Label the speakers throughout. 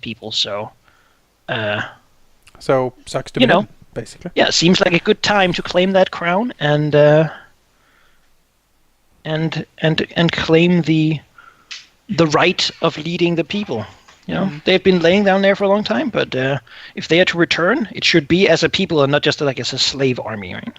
Speaker 1: people. So,
Speaker 2: sucks to be him, basically.
Speaker 1: Yeah, seems like a good time to claim that crown and claim the right of leading the people. They've been laying down there for a long time, but if they are to return, it should be as a people and not just like as a slave army, right?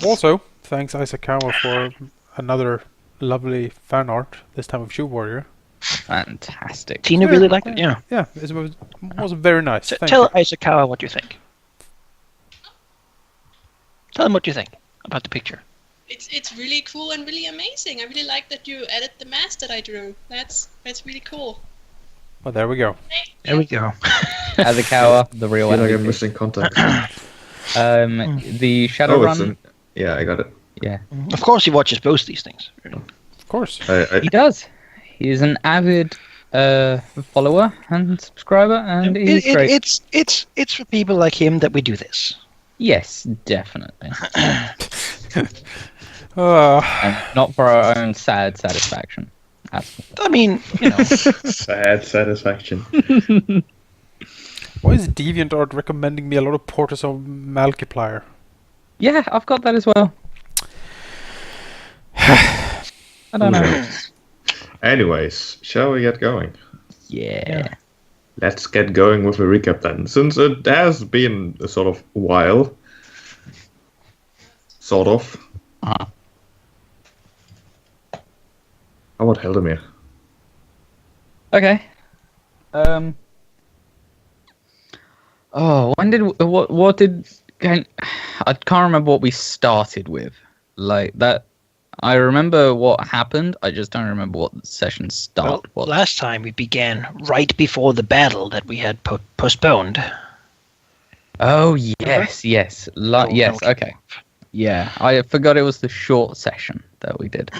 Speaker 2: Also, thanks Isakawa for another lovely fan art, this time of Shoe Warrior.
Speaker 3: Fantastic.
Speaker 1: Tina really liked it, yeah.
Speaker 2: Yeah, it was very nice.
Speaker 1: Tell Isakawa what you think. Tell him what you think about the picture.
Speaker 4: It's really cool and really amazing. I really like that you added the mask that I drew. That's really cool.
Speaker 2: Well, there we go.
Speaker 1: There we go.
Speaker 3: Azakawa, the real
Speaker 5: I feel
Speaker 3: MVP.
Speaker 5: like I'm missing context.
Speaker 3: The Shadowrun.
Speaker 5: Yeah, I got it.
Speaker 3: Yeah.
Speaker 1: Of course he watches both these things.
Speaker 2: Of course.
Speaker 3: He does. He is an avid follower and subscriber, and he's great.
Speaker 1: It's for people like him that we do this.
Speaker 3: Yes, definitely.
Speaker 2: And
Speaker 3: not for our own sad satisfaction.
Speaker 1: I mean,
Speaker 5: Sad satisfaction.
Speaker 2: Why is DeviantArt recommending me a lot of Portals of Malkiplier?
Speaker 3: Yeah, I've got that as well. I don't know.
Speaker 5: Anyways, shall we get going?
Speaker 3: Yeah.
Speaker 5: Let's get going with a recap then. Since it has been a sort of while. Sort of.
Speaker 3: Uh-huh.
Speaker 5: How about Halldamir?
Speaker 3: Okay. When did what did I can't remember what we started with. Like that, I remember what happened. I just don't remember what the session started.
Speaker 1: Well, last time we began right before the battle that we had postponed.
Speaker 3: Oh yes. Yes. Okay. Yeah, I forgot it was the short session that we did.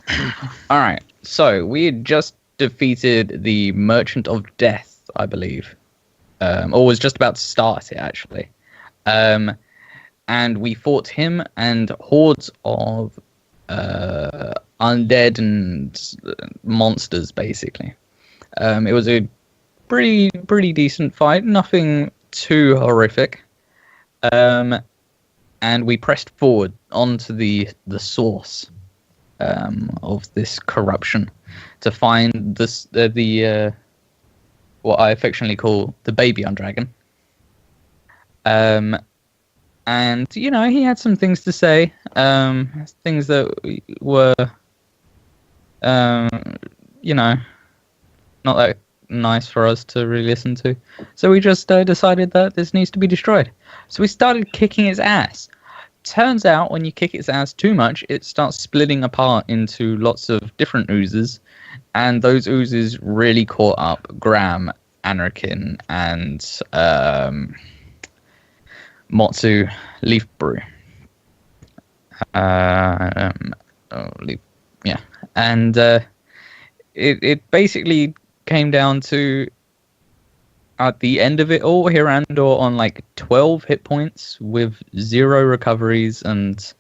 Speaker 3: All right. So we had just defeated the Merchant of Death, I believe. Or was just about to start it, actually. And we fought him and hordes of undead and monsters, basically. It was a pretty decent fight, nothing too horrific. And we pressed forward onto the source of this corruption to find the what I affectionately call the baby Undragon. And he had some things to say, things that were not that nice for us to really listen to. So we just decided that this needs to be destroyed. So we started kicking its ass. Turns out when you kick its ass too much, it starts splitting apart into lots of different oozes, and those oozes really caught up Graham, Anarkin, and Motsu Leaf Brew. And it basically came down to, at the end of it all, Hirandor on like 12 hit points with 0 recoveries, and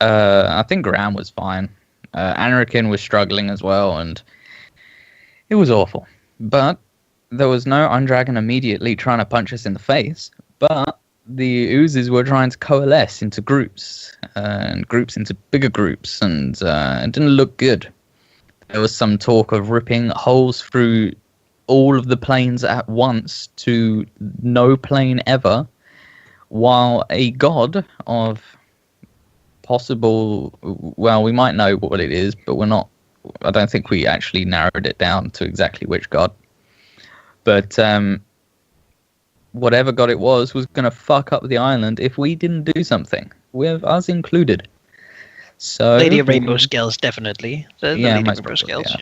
Speaker 3: I think Graham was fine. Anarkin was struggling as well, and it was awful. But there was no Undragon immediately trying to punch us in the face, but the oozes were trying to coalesce into groups, and groups into bigger groups, and it didn't look good. There was some talk of ripping holes through all of the planes at once to no plane ever, while a god of possible, well, we might know what it is, but I don't think we actually narrowed it down to exactly which god. But whatever god it was going to fuck up the island if we didn't do something, with us included. So
Speaker 1: Lady of Rainbow Scales, definitely.
Speaker 3: Yeah,
Speaker 1: Lady of Rainbow Scales,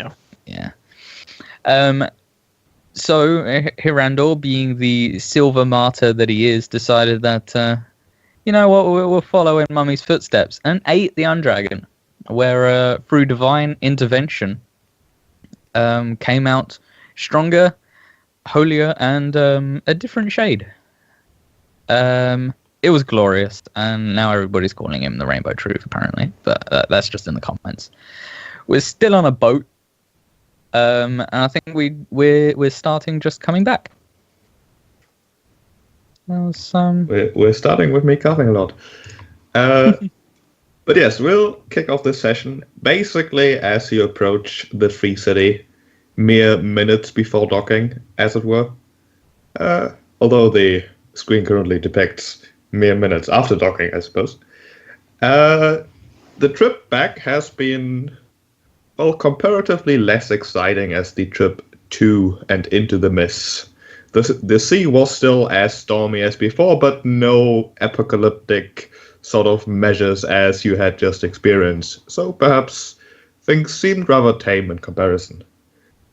Speaker 3: yeah. So Hirandor, being the silver martyr that he is, decided that, you know what, we'll follow in Mummy's footsteps, and ate the Undragon, where through divine intervention came out stronger, holier, and a different shade. It was glorious, and now everybody's calling him the Rainbow Truth, apparently, but that's just in the comments. We're still on a boat. And I think we're starting just coming back. That was
Speaker 5: We're starting with me coughing a lot. But yes, we'll kick off this session. Basically, as you approach the Free City, mere minutes before docking, as it were. Although the screen currently depicts mere minutes after docking, I suppose. The trip back has been, well, comparatively less exciting as the trip to and into the mists. The sea was still as stormy as before, but no apocalyptic sort of measures as you had just experienced. So perhaps things seemed rather tame in comparison.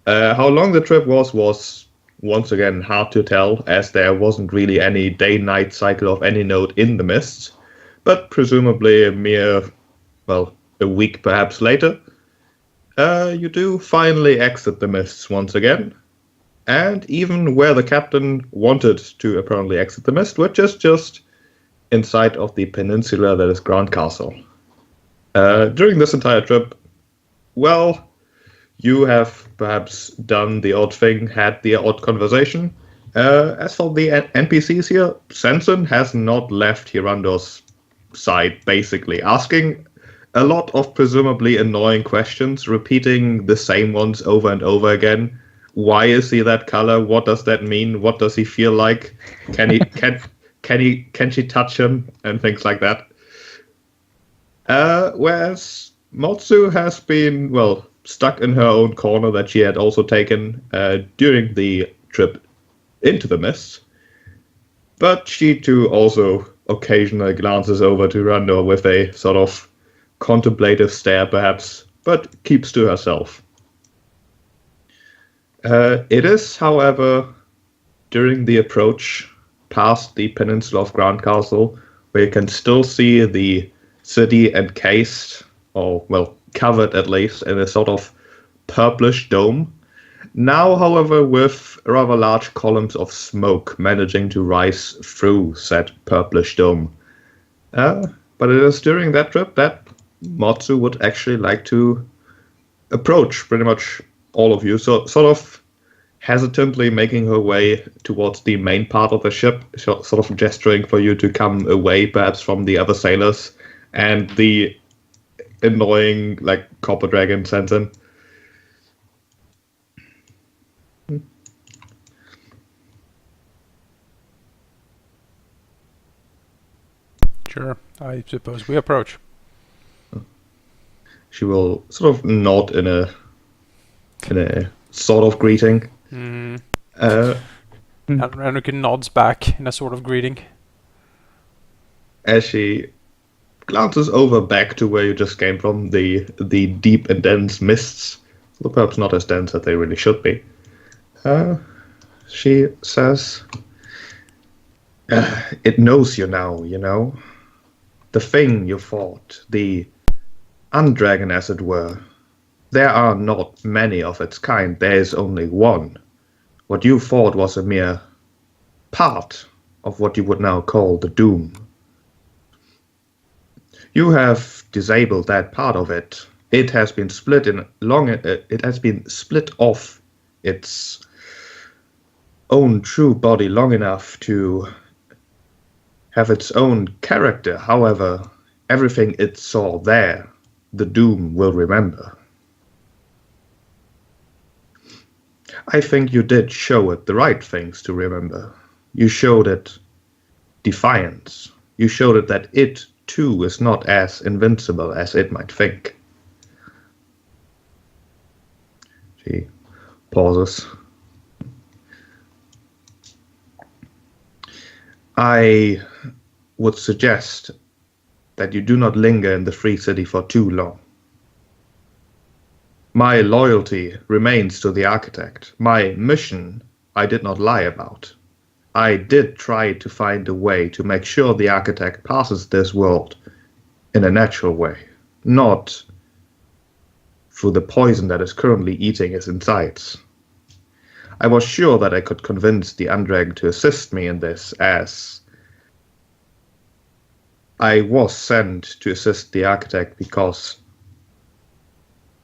Speaker 5: How long the trip was once again hard to tell, as there wasn't really any day-night cycle of any note in the mists, but presumably a week perhaps later, you do finally exit the mists once again, and even where the captain wanted to apparently exit the mist, which is just inside of the peninsula that is Grand Castle. During this entire trip, well, you have perhaps done the odd thing, had the odd conversation. As for the NPCs here, Sensen has not left Hirandor's side, basically, asking a lot of presumably annoying questions, repeating the same ones over and over again. Why is he that color? What does that mean? What does he feel like? Can she touch him? And things like that. Whereas Motsu has been, well, stuck in her own corner that she had also taken during the trip into the mist. But she too also occasionally glances over to Randor with a sort of contemplative stare perhaps, but keeps to herself. It is, however, during the approach past the peninsula of Grand Castle, where you can still see the city encased, or, well, covered at least, in a sort of purplish dome. Now, however, with rather large columns of smoke managing to rise through said purplish dome. But it is during that trip that Motsu would actually like to approach pretty much all of you, so sort of hesitantly making her way towards the main part of the ship, sort of gesturing for you to come away perhaps from the other sailors and the annoying, like, copper dragon Sensen.
Speaker 2: Sure, I suppose we approach.
Speaker 5: She will sort of nod in a sort of greeting.
Speaker 2: And Renukin nods back in a sort of greeting.
Speaker 5: As she glances over back to where you just came from, the deep and dense mists, though perhaps not as dense as they really should be. She says, "It knows you now, you know. The thing you fought, the undragon as it were. There are not many of its kind, there is only one. What you fought was a mere part of what you would now call the Doom. You have disabled that part of it. It has been split off its own true body long enough to have its own character. However, everything it saw there, the Doom will remember. I think you did show it the right things to remember. You showed it defiance. You showed it that it, too, is not as invincible as it might think." She pauses. "I would suggest that you do not linger in the Free City for too long. My loyalty remains to the Architect. My mission I did not lie about. I did try to find a way to make sure the Architect passes this world in a natural way, not through the poison that is currently eating his insides. I was sure that I could convince the Undragon to assist me in this, as I was sent to assist the Architect because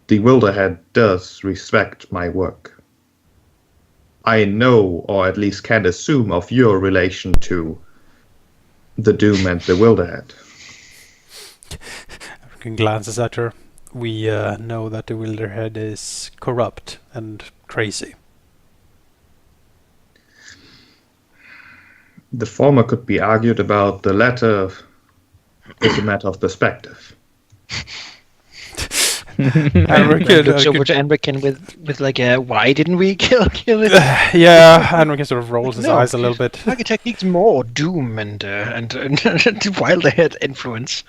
Speaker 5: the Wilderhead does respect my work. I know, or at least can assume, of your relation to the Doom and the Wilderhead.
Speaker 2: American glances at her. We know that the Wilderhead is corrupt and crazy.
Speaker 5: The former could be argued about. The latter is a matter of perspective.
Speaker 2: Enrique
Speaker 1: looks over to Enrican with like a, why didn't we kill it?
Speaker 2: yeah, Enrique sort of rolls his eyes a little bit.
Speaker 1: Architect needs more Doom and Wilderhead influence.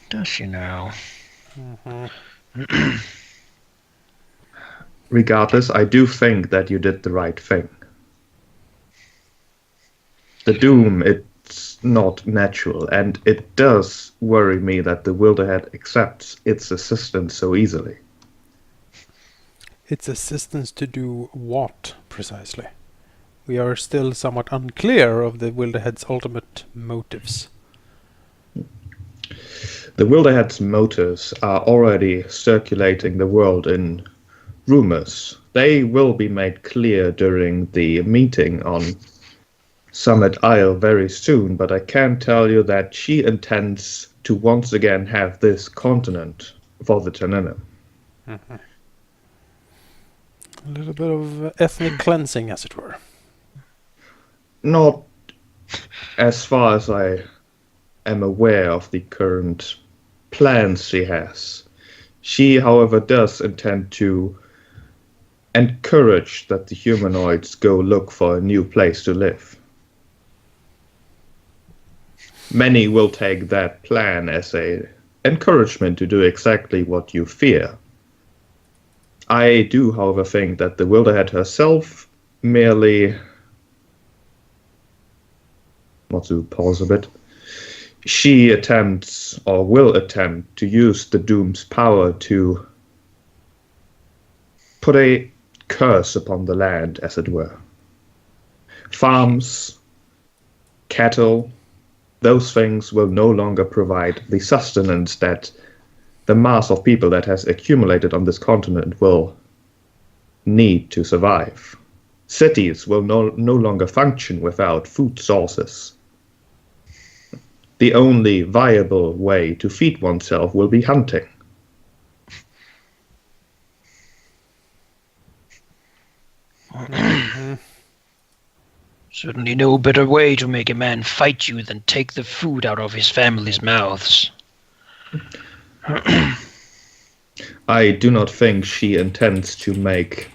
Speaker 1: Does she know?
Speaker 5: Regardless, I do think that you did the right thing. The Doom, it's not natural, and it does worry me that the Wilderhead accepts its assistance so easily.
Speaker 2: Its assistance to do what, precisely? We are still somewhat unclear of the Wilderhead's ultimate motives.
Speaker 5: The Wilderhead's motives are already circulating the world in rumors. They will be made clear during the meeting on Summit Isle very soon, but I can tell you that she intends to once again have this continent for the Taninem.
Speaker 2: A little bit of ethnic cleansing, as it were.
Speaker 5: Not as far as I am aware of the current plans she has. She, however, does intend to encourage that the humanoids go look for a new place to live. Many will take that plan as an encouragement to do exactly what you fear. I do, however, think that the Wilderhead herself merely... want to pause a bit. She attempts, or will attempt, to use the Doom's power to put a curse upon the land, as it were. Farms, cattle, those things will no longer provide the sustenance that the mass of people that has accumulated on this continent will need to survive. Cities will no longer function without food sources. The only viable way to feed oneself will be hunting.
Speaker 1: Certainly no better way to make a man fight you than take the food out of his family's mouths.
Speaker 5: I do not think she intends to make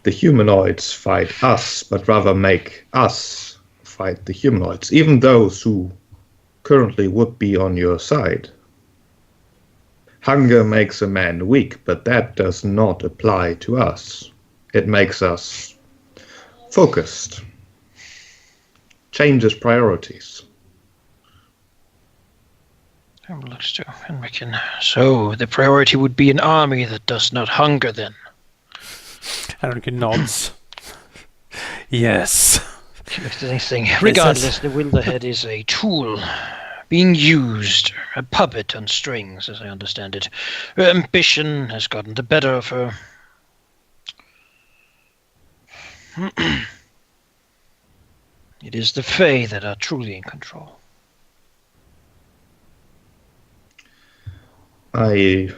Speaker 5: the humanoids fight us, but rather make us fight the humanoids, even those who currently would be on your side. Hunger makes a man weak, but that does not apply to us. It makes us focused. Changes priorities.
Speaker 1: Looks to Henrikin. So the priority would be an army that does not hunger, then.
Speaker 2: Henrikin nods. Yes.
Speaker 1: Regardless, the Wilderhead is a tool being used, a puppet on strings, as I understand it. Her ambition has gotten the better of her. It is the Fae that are truly in control.
Speaker 5: I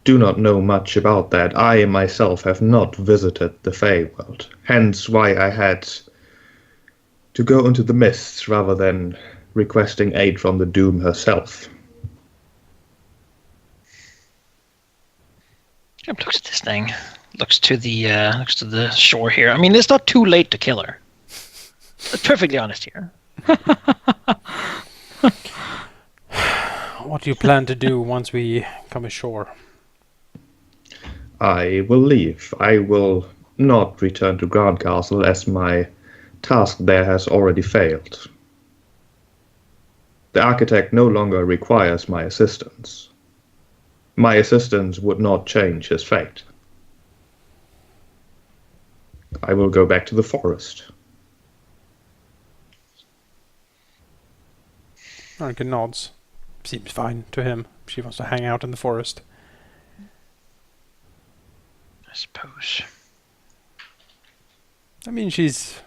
Speaker 5: do not know much about that. I myself have not visited the Feywild, hence why I had to go into the mists rather than requesting aid from the Doom herself.
Speaker 1: Looks at this thing. Looks to the shore here. I mean, it's not too late to kill her. Let's be perfectly honest here.
Speaker 2: What do you plan to do once we come ashore?
Speaker 5: I will leave. I will not return to Grand Castle as my task there has already failed. The architect no longer requires my assistance. My assistance would not change his fate. I will go back to the forest.
Speaker 2: Henrikin nods. seems fine to him. She wants to hang out in the forest.
Speaker 1: I suppose.
Speaker 2: I mean, she's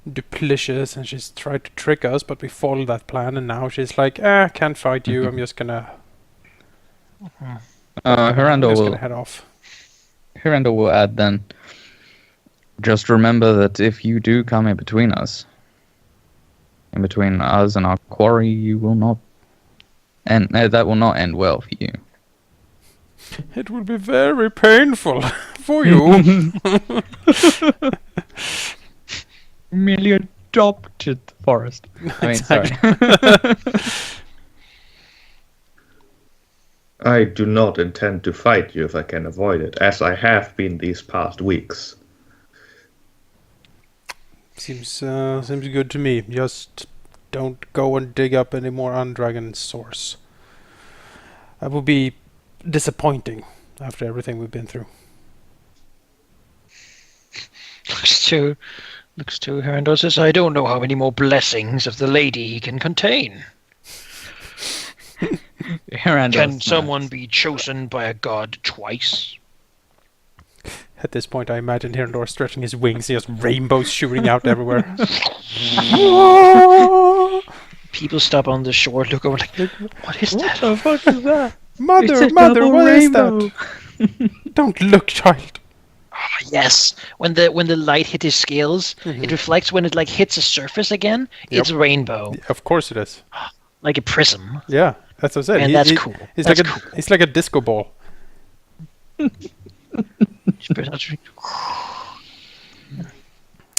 Speaker 2: duplicitous and she's tried to trick us, but we followed that plan, and now she's like, can't fight you. I'm just gonna. I'm just gonna head off.
Speaker 3: Hirandor will add then. Just remember that if you do come in between us and our quarry, you will not, and that will not end well for you.
Speaker 2: It will be very painful for you.
Speaker 3: Merely adopted forest. I mean, sorry.
Speaker 5: I do not intend to fight you if I can avoid it, as I have been these past weeks.
Speaker 2: Seems good to me. Just don't go and dig up any more Undragon source. That would be disappointing after everything we've been through.
Speaker 1: Looks to Hirandor says, I don't know how many more blessings of the lady he can contain. Can someone be chosen by a god twice?
Speaker 2: At this point, I imagine Hirandor stretching his wings. He has rainbows shooting out everywhere.
Speaker 1: People stop on the shore, look over like, what is that?
Speaker 3: What the fuck is that?
Speaker 2: Mother, what rainbow. Is that? Don't look, child.
Speaker 1: Oh, yes, when the light hit his scales, it reflects when it like hits a surface again. Yep. It's a rainbow.
Speaker 2: Of course it is.
Speaker 1: Like a prism.
Speaker 2: Yeah, that's what I said.
Speaker 1: And that's cool.
Speaker 2: It's like a disco ball.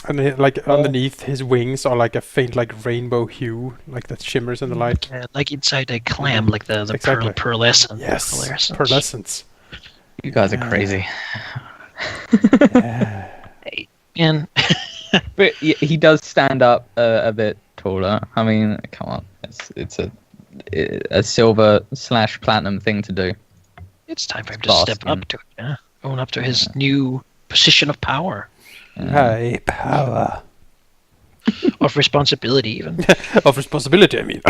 Speaker 2: And like underneath his wings are like a faint like rainbow hue, like that shimmers in the light.
Speaker 1: Yeah, like inside a clam, like the exactly. Pearlescence.
Speaker 2: Yes, pearlescence.
Speaker 3: You guys are crazy.
Speaker 1: And
Speaker 3: but he does stand up a bit taller. I mean, come on, it's a silver/platinum thing to do.
Speaker 1: It's time for him to step up to it. Yeah, own up to his new position of power.
Speaker 2: High power.
Speaker 1: Of responsibility, even.
Speaker 2: Of responsibility, I mean.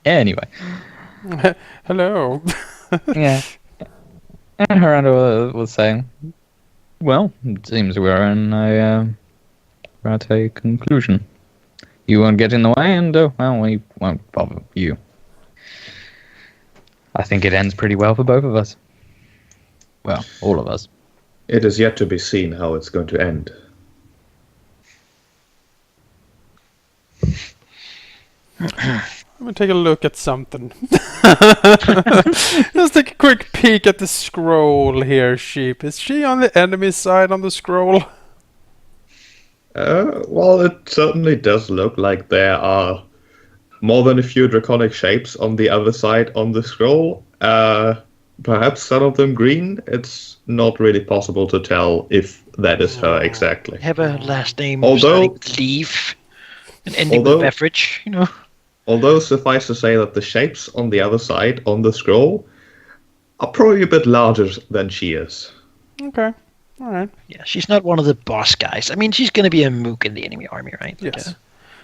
Speaker 3: Anyway.
Speaker 2: Hello.
Speaker 3: Yeah. And Hirandor was saying, well, it seems we're at a conclusion. You won't get in the way, and, well, we won't bother you. I think it ends pretty well for both of us. Well, all of us.
Speaker 5: It is yet to be seen how it's going to end.
Speaker 2: I'm gonna take a look at something. Let's take a quick peek at the scroll here, Sheep. Is she on the enemy side on the scroll?
Speaker 5: Well, it certainly does look like there are more than a few draconic shapes on the other side on the scroll. Perhaps some of them green. It's not really possible to tell if that is her exactly.
Speaker 1: Have a last name starting with Leaf and ending with Beverage, you know.
Speaker 5: Although suffice to say that the shapes on the other side on the scroll are probably a bit larger than she is.
Speaker 2: Okay. All right.
Speaker 1: Yeah, she's not one of the boss guys. I mean, she's going to be a mook in the enemy army, right?
Speaker 2: Yes.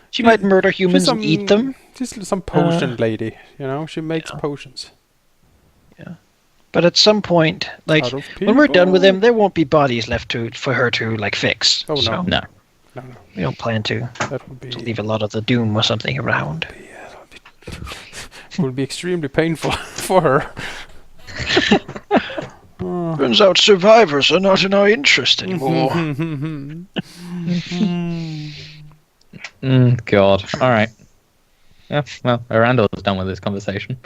Speaker 1: She might murder humans and eat them.
Speaker 2: She's some potion lady, you know. She makes potions.
Speaker 1: Yeah. But at some point, like, when we're done with them, there won't be bodies left for her to, like, fix.
Speaker 2: Oh, no.
Speaker 1: So
Speaker 3: No.
Speaker 1: We don't plan to leave a lot of the doom or something around.
Speaker 2: It will be extremely painful for her.
Speaker 1: Turns out survivors are not in our interest anymore.
Speaker 3: God. All right. Yeah, well, Randall's done with this conversation.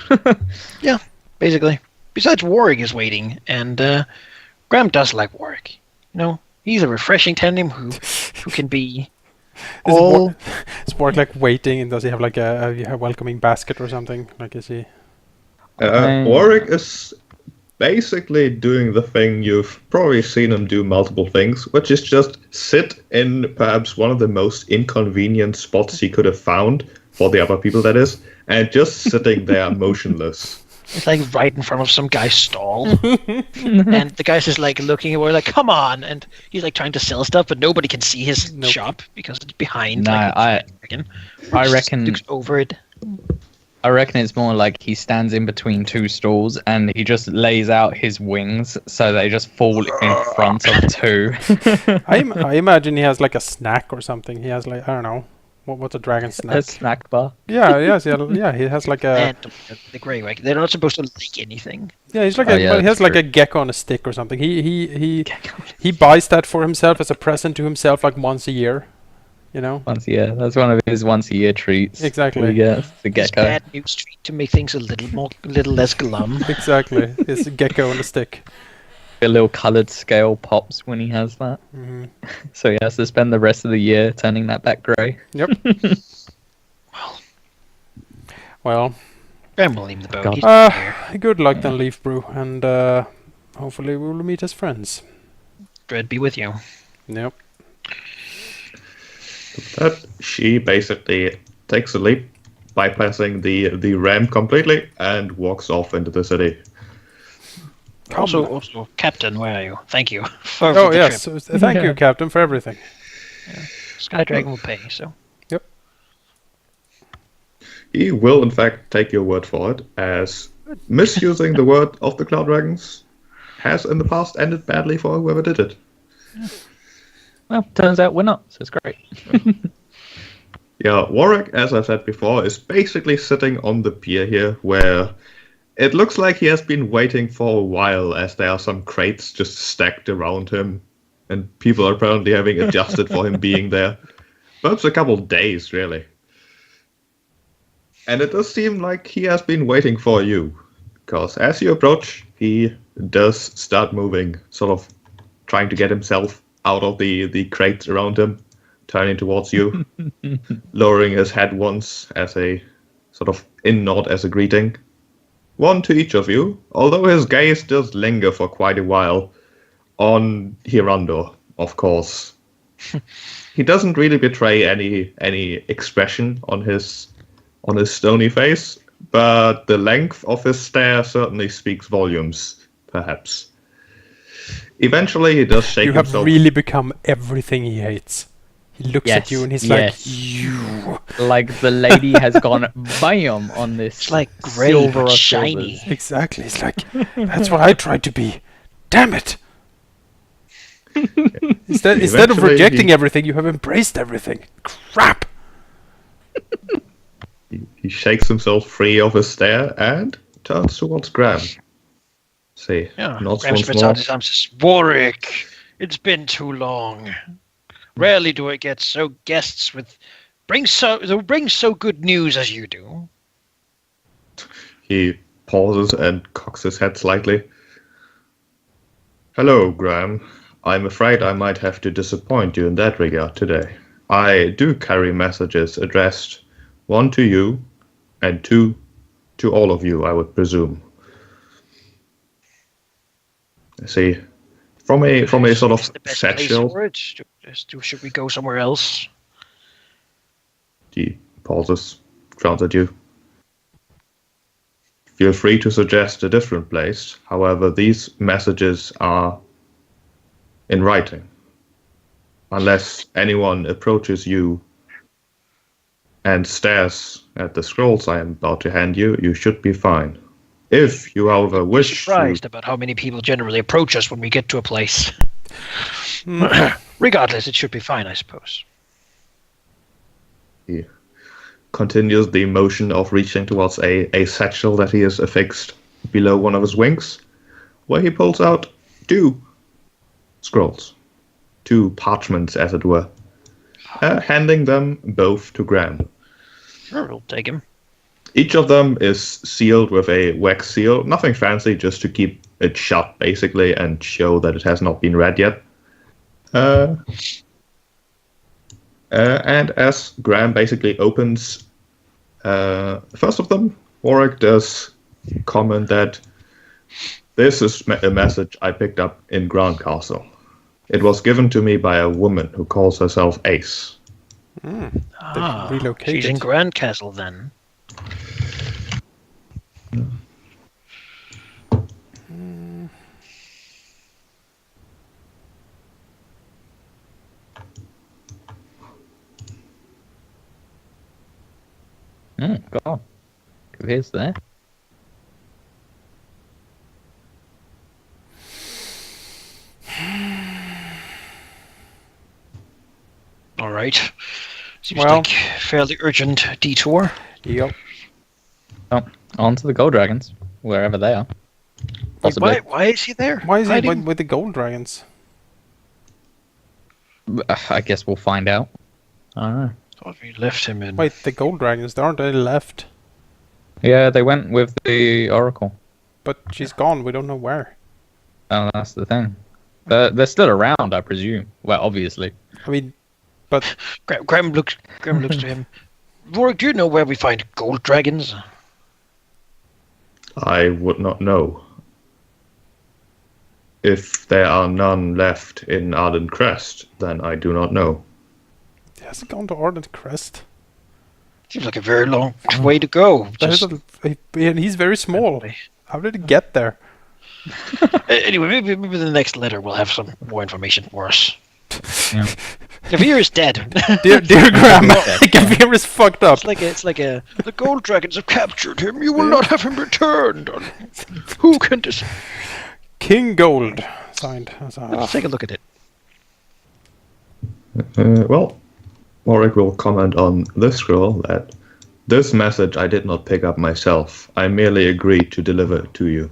Speaker 1: Yeah, basically. Besides, Warwick is waiting, and Graham does like Warwick. You know, he's a refreshing tandem who can be all...
Speaker 2: Is Warwick like waiting, and does he have like a welcoming basket or something? Like, is he...
Speaker 5: Warwick is basically doing the thing you've probably seen him do multiple things, which is just sit in perhaps one of the most inconvenient spots he could have found, for the other people that is, and just sitting there motionless.
Speaker 1: It's like right in front of some guy's stall. And the guy's just like looking away like, come on. And he's like trying to sell stuff, but nobody can see his shop because it's behind.
Speaker 3: No,
Speaker 1: like,
Speaker 3: I
Speaker 1: Just
Speaker 3: reckon
Speaker 1: looks over it.
Speaker 3: I reckon it's more like he stands in between two stalls and he just lays out his wings so they just fall in front of two.
Speaker 2: I imagine he has like a snack or something. He has like, I don't know, what's a dragon snack?
Speaker 3: A snack bar.
Speaker 2: Yeah, yes, yeah. He has like a
Speaker 1: And the grey wag. They're not supposed to like anything.
Speaker 2: yeah. He's like
Speaker 3: Oh,
Speaker 2: a,
Speaker 3: yeah,
Speaker 2: well, he has
Speaker 3: that's
Speaker 2: like a gecko on a stick or something. He buys that for himself as a present to himself like once a year. You know.
Speaker 3: Once a year. That's one of his once-a-year treats.
Speaker 2: Exactly.
Speaker 3: He gets the
Speaker 1: It's
Speaker 3: gecko.
Speaker 1: bad news street to make things a little less glum.
Speaker 2: Exactly. It's a gecko on a stick.
Speaker 3: A little coloured scale pops when he has that.
Speaker 2: Hmm.
Speaker 3: So he has to spend the rest of the year turning that back grey.
Speaker 2: Yep. Well,
Speaker 1: Graham will leave the boat.
Speaker 3: God.
Speaker 1: He's not here.
Speaker 2: good luck then, Leaf Brew, and hopefully we will meet as friends.
Speaker 1: Dread be with you.
Speaker 2: Yep.
Speaker 5: But she basically takes a leap, bypassing the ramp completely, and walks off into the city.
Speaker 1: Also, Captain, where are you? Thank you for
Speaker 2: Oh
Speaker 1: the
Speaker 2: yes.
Speaker 1: trip.
Speaker 2: So, thank you, Captain, for everything.
Speaker 1: Sky Dragon will pay. So
Speaker 2: Yep.
Speaker 5: He will, in fact, take your word for it, as misusing the word of the Cloud Dragons has in the past ended badly for whoever did it.
Speaker 3: Well, turns out we're not, so it's great.
Speaker 5: Yeah, Warwick, as I said before, is basically sitting on the pier here, where it looks like he has been waiting for a while, as there are some crates just stacked around him, and people are apparently having adjusted for him being there. Perhaps a couple days, really. And it does seem like he has been waiting for you, because as you approach, he does start moving, sort of trying to get himself out of the crates around him, turning towards you, lowering his head once as a sort of in nod as a greeting. One to each of you, although his gaze does linger for quite a while on Hirando, of course. He doesn't really betray any expression on his stony face, but the length of his stare certainly speaks volumes, perhaps. Eventually, he does shake
Speaker 2: You have
Speaker 5: himself.
Speaker 2: really become everything he hates. He looks at
Speaker 3: Yes,
Speaker 2: you and he's
Speaker 3: yes.
Speaker 2: like, you.
Speaker 3: Like the lady has gone bam on this.
Speaker 1: it's like grey
Speaker 3: silver
Speaker 1: but
Speaker 3: of
Speaker 1: shiny.
Speaker 3: silvers.
Speaker 2: Exactly. It's like, that's what I tried to be. Damn it. Instead of
Speaker 5: Eventually
Speaker 2: rejecting
Speaker 5: he-
Speaker 2: everything, you have embraced everything. Crap.
Speaker 5: He shakes himself free of his stare and turns towards Graham. See,
Speaker 1: Yeah,
Speaker 5: nods
Speaker 1: Graham
Speaker 5: once
Speaker 1: spreads
Speaker 5: more.
Speaker 1: out his arms and says, Warwick, it's been too long. Rarely do I get so guests with bring so good news as you do.
Speaker 5: He pauses and cocks his head slightly. Hello, Graham. I'm afraid I might have to disappoint you in that regard today. I do carry messages addressed, one to you, and two to all of you, I would presume. See, from a sort
Speaker 1: What's
Speaker 5: of
Speaker 1: the best place
Speaker 5: satchel,
Speaker 1: for it? Should we go somewhere else?
Speaker 5: he pauses, frowns at you. Feel free to suggest a different place. However, these messages are in writing. Unless anyone approaches you and stares at the scrolls I am about to hand you, you should be fine. If you, however, wish
Speaker 1: Surprised
Speaker 5: to...
Speaker 1: about how many people generally approach us when we get to a place. Regardless, it should be fine, I suppose.
Speaker 5: He continues the motion of reaching towards a satchel that he has affixed below one of his wings, where he pulls out two scrolls. Two parchments, as it were. Handing them both to Graham.
Speaker 1: Sure, we'll take him.
Speaker 5: Each of them is sealed with a wax seal. Nothing fancy, just to keep it shut, basically, and show that it has not been read yet. And as Graham basically opens the first of them, Warwick does comment that this is a message I picked up in Grand Castle. It was given to me by a woman who calls herself Ace.
Speaker 2: relocated.
Speaker 1: She's in Grand Castle then.
Speaker 3: Oh God, who is there?
Speaker 1: All right. Seems
Speaker 2: Well-
Speaker 1: like fairly urgent detour.
Speaker 2: Yep.
Speaker 3: Oh, on to the gold dragons, wherever they are.
Speaker 1: Wait,
Speaker 3: Possibly.
Speaker 1: why is he there?
Speaker 2: Why is he
Speaker 1: hiding?
Speaker 2: with the gold dragons?
Speaker 3: I guess we'll find out. I don't know.
Speaker 1: Thought we left him in.
Speaker 2: Wait, the gold dragons, there aren't any left.
Speaker 3: Yeah, they went with the oracle.
Speaker 2: But she's gone, we don't know where.
Speaker 3: Oh, that's the thing. They're still around, I presume. Well, obviously.
Speaker 2: I mean, but
Speaker 1: Graham looks to him. Rorik, do you know where we find gold dragons?
Speaker 5: I would not know. If there are none left in Ardent Crest, then I do not know.
Speaker 2: he hasn't gone to Ardent Crest.
Speaker 1: Seems like a very long way to go.
Speaker 2: And he's very small. How did he get there?
Speaker 1: Anyway, maybe the next letter will have some more information for us.
Speaker 3: Yeah.
Speaker 1: Kavir is dead.
Speaker 2: Dear Graham, Kavir is fucked up.
Speaker 1: It's like the gold dragons have captured him. You will not have him returned. Who can decide?
Speaker 2: King Gold signed.
Speaker 1: Let's take a look at it.
Speaker 5: Well, Warwick will comment on this scroll that this message I did not pick up myself. I merely agreed to deliver it to you.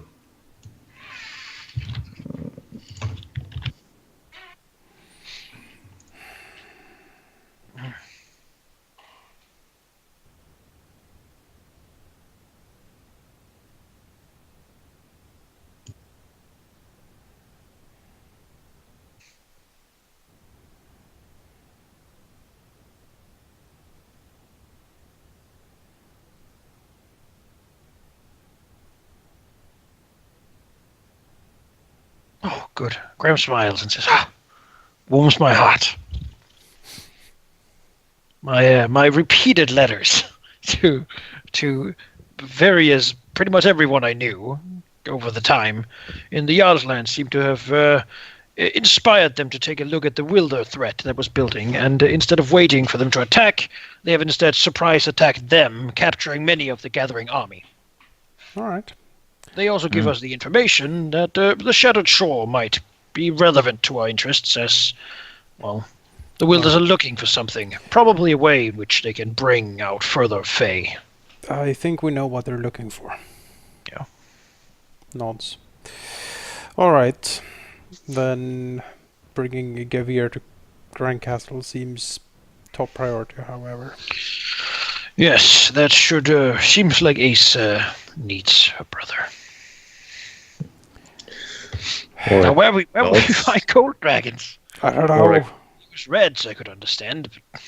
Speaker 1: Oh, good. Graham smiles and says, warms my heart. My repeated letters to various, pretty much everyone I knew over the time in the Jarlsland seemed to have inspired them to take a look at the Wilder threat that was building, and instead of waiting for them to attack, they have instead surprise attacked them, capturing many of the gathering army.
Speaker 2: All right.
Speaker 1: They also give us the information that the Shattered Shore might be relevant to our interests, as, well, the Wilders are looking for something, probably a way in which they can bring out further Fae.
Speaker 2: I think we know what they're looking for.
Speaker 1: Yeah.
Speaker 2: Nods. All right. Then bringing Gavir to Grand Castle seems top priority, however.
Speaker 1: Yes, that should seems like Ace needs her brother. Now, where we find gold dragons?
Speaker 2: I don't know.
Speaker 5: Warwick.
Speaker 1: It was reds, I could understand. But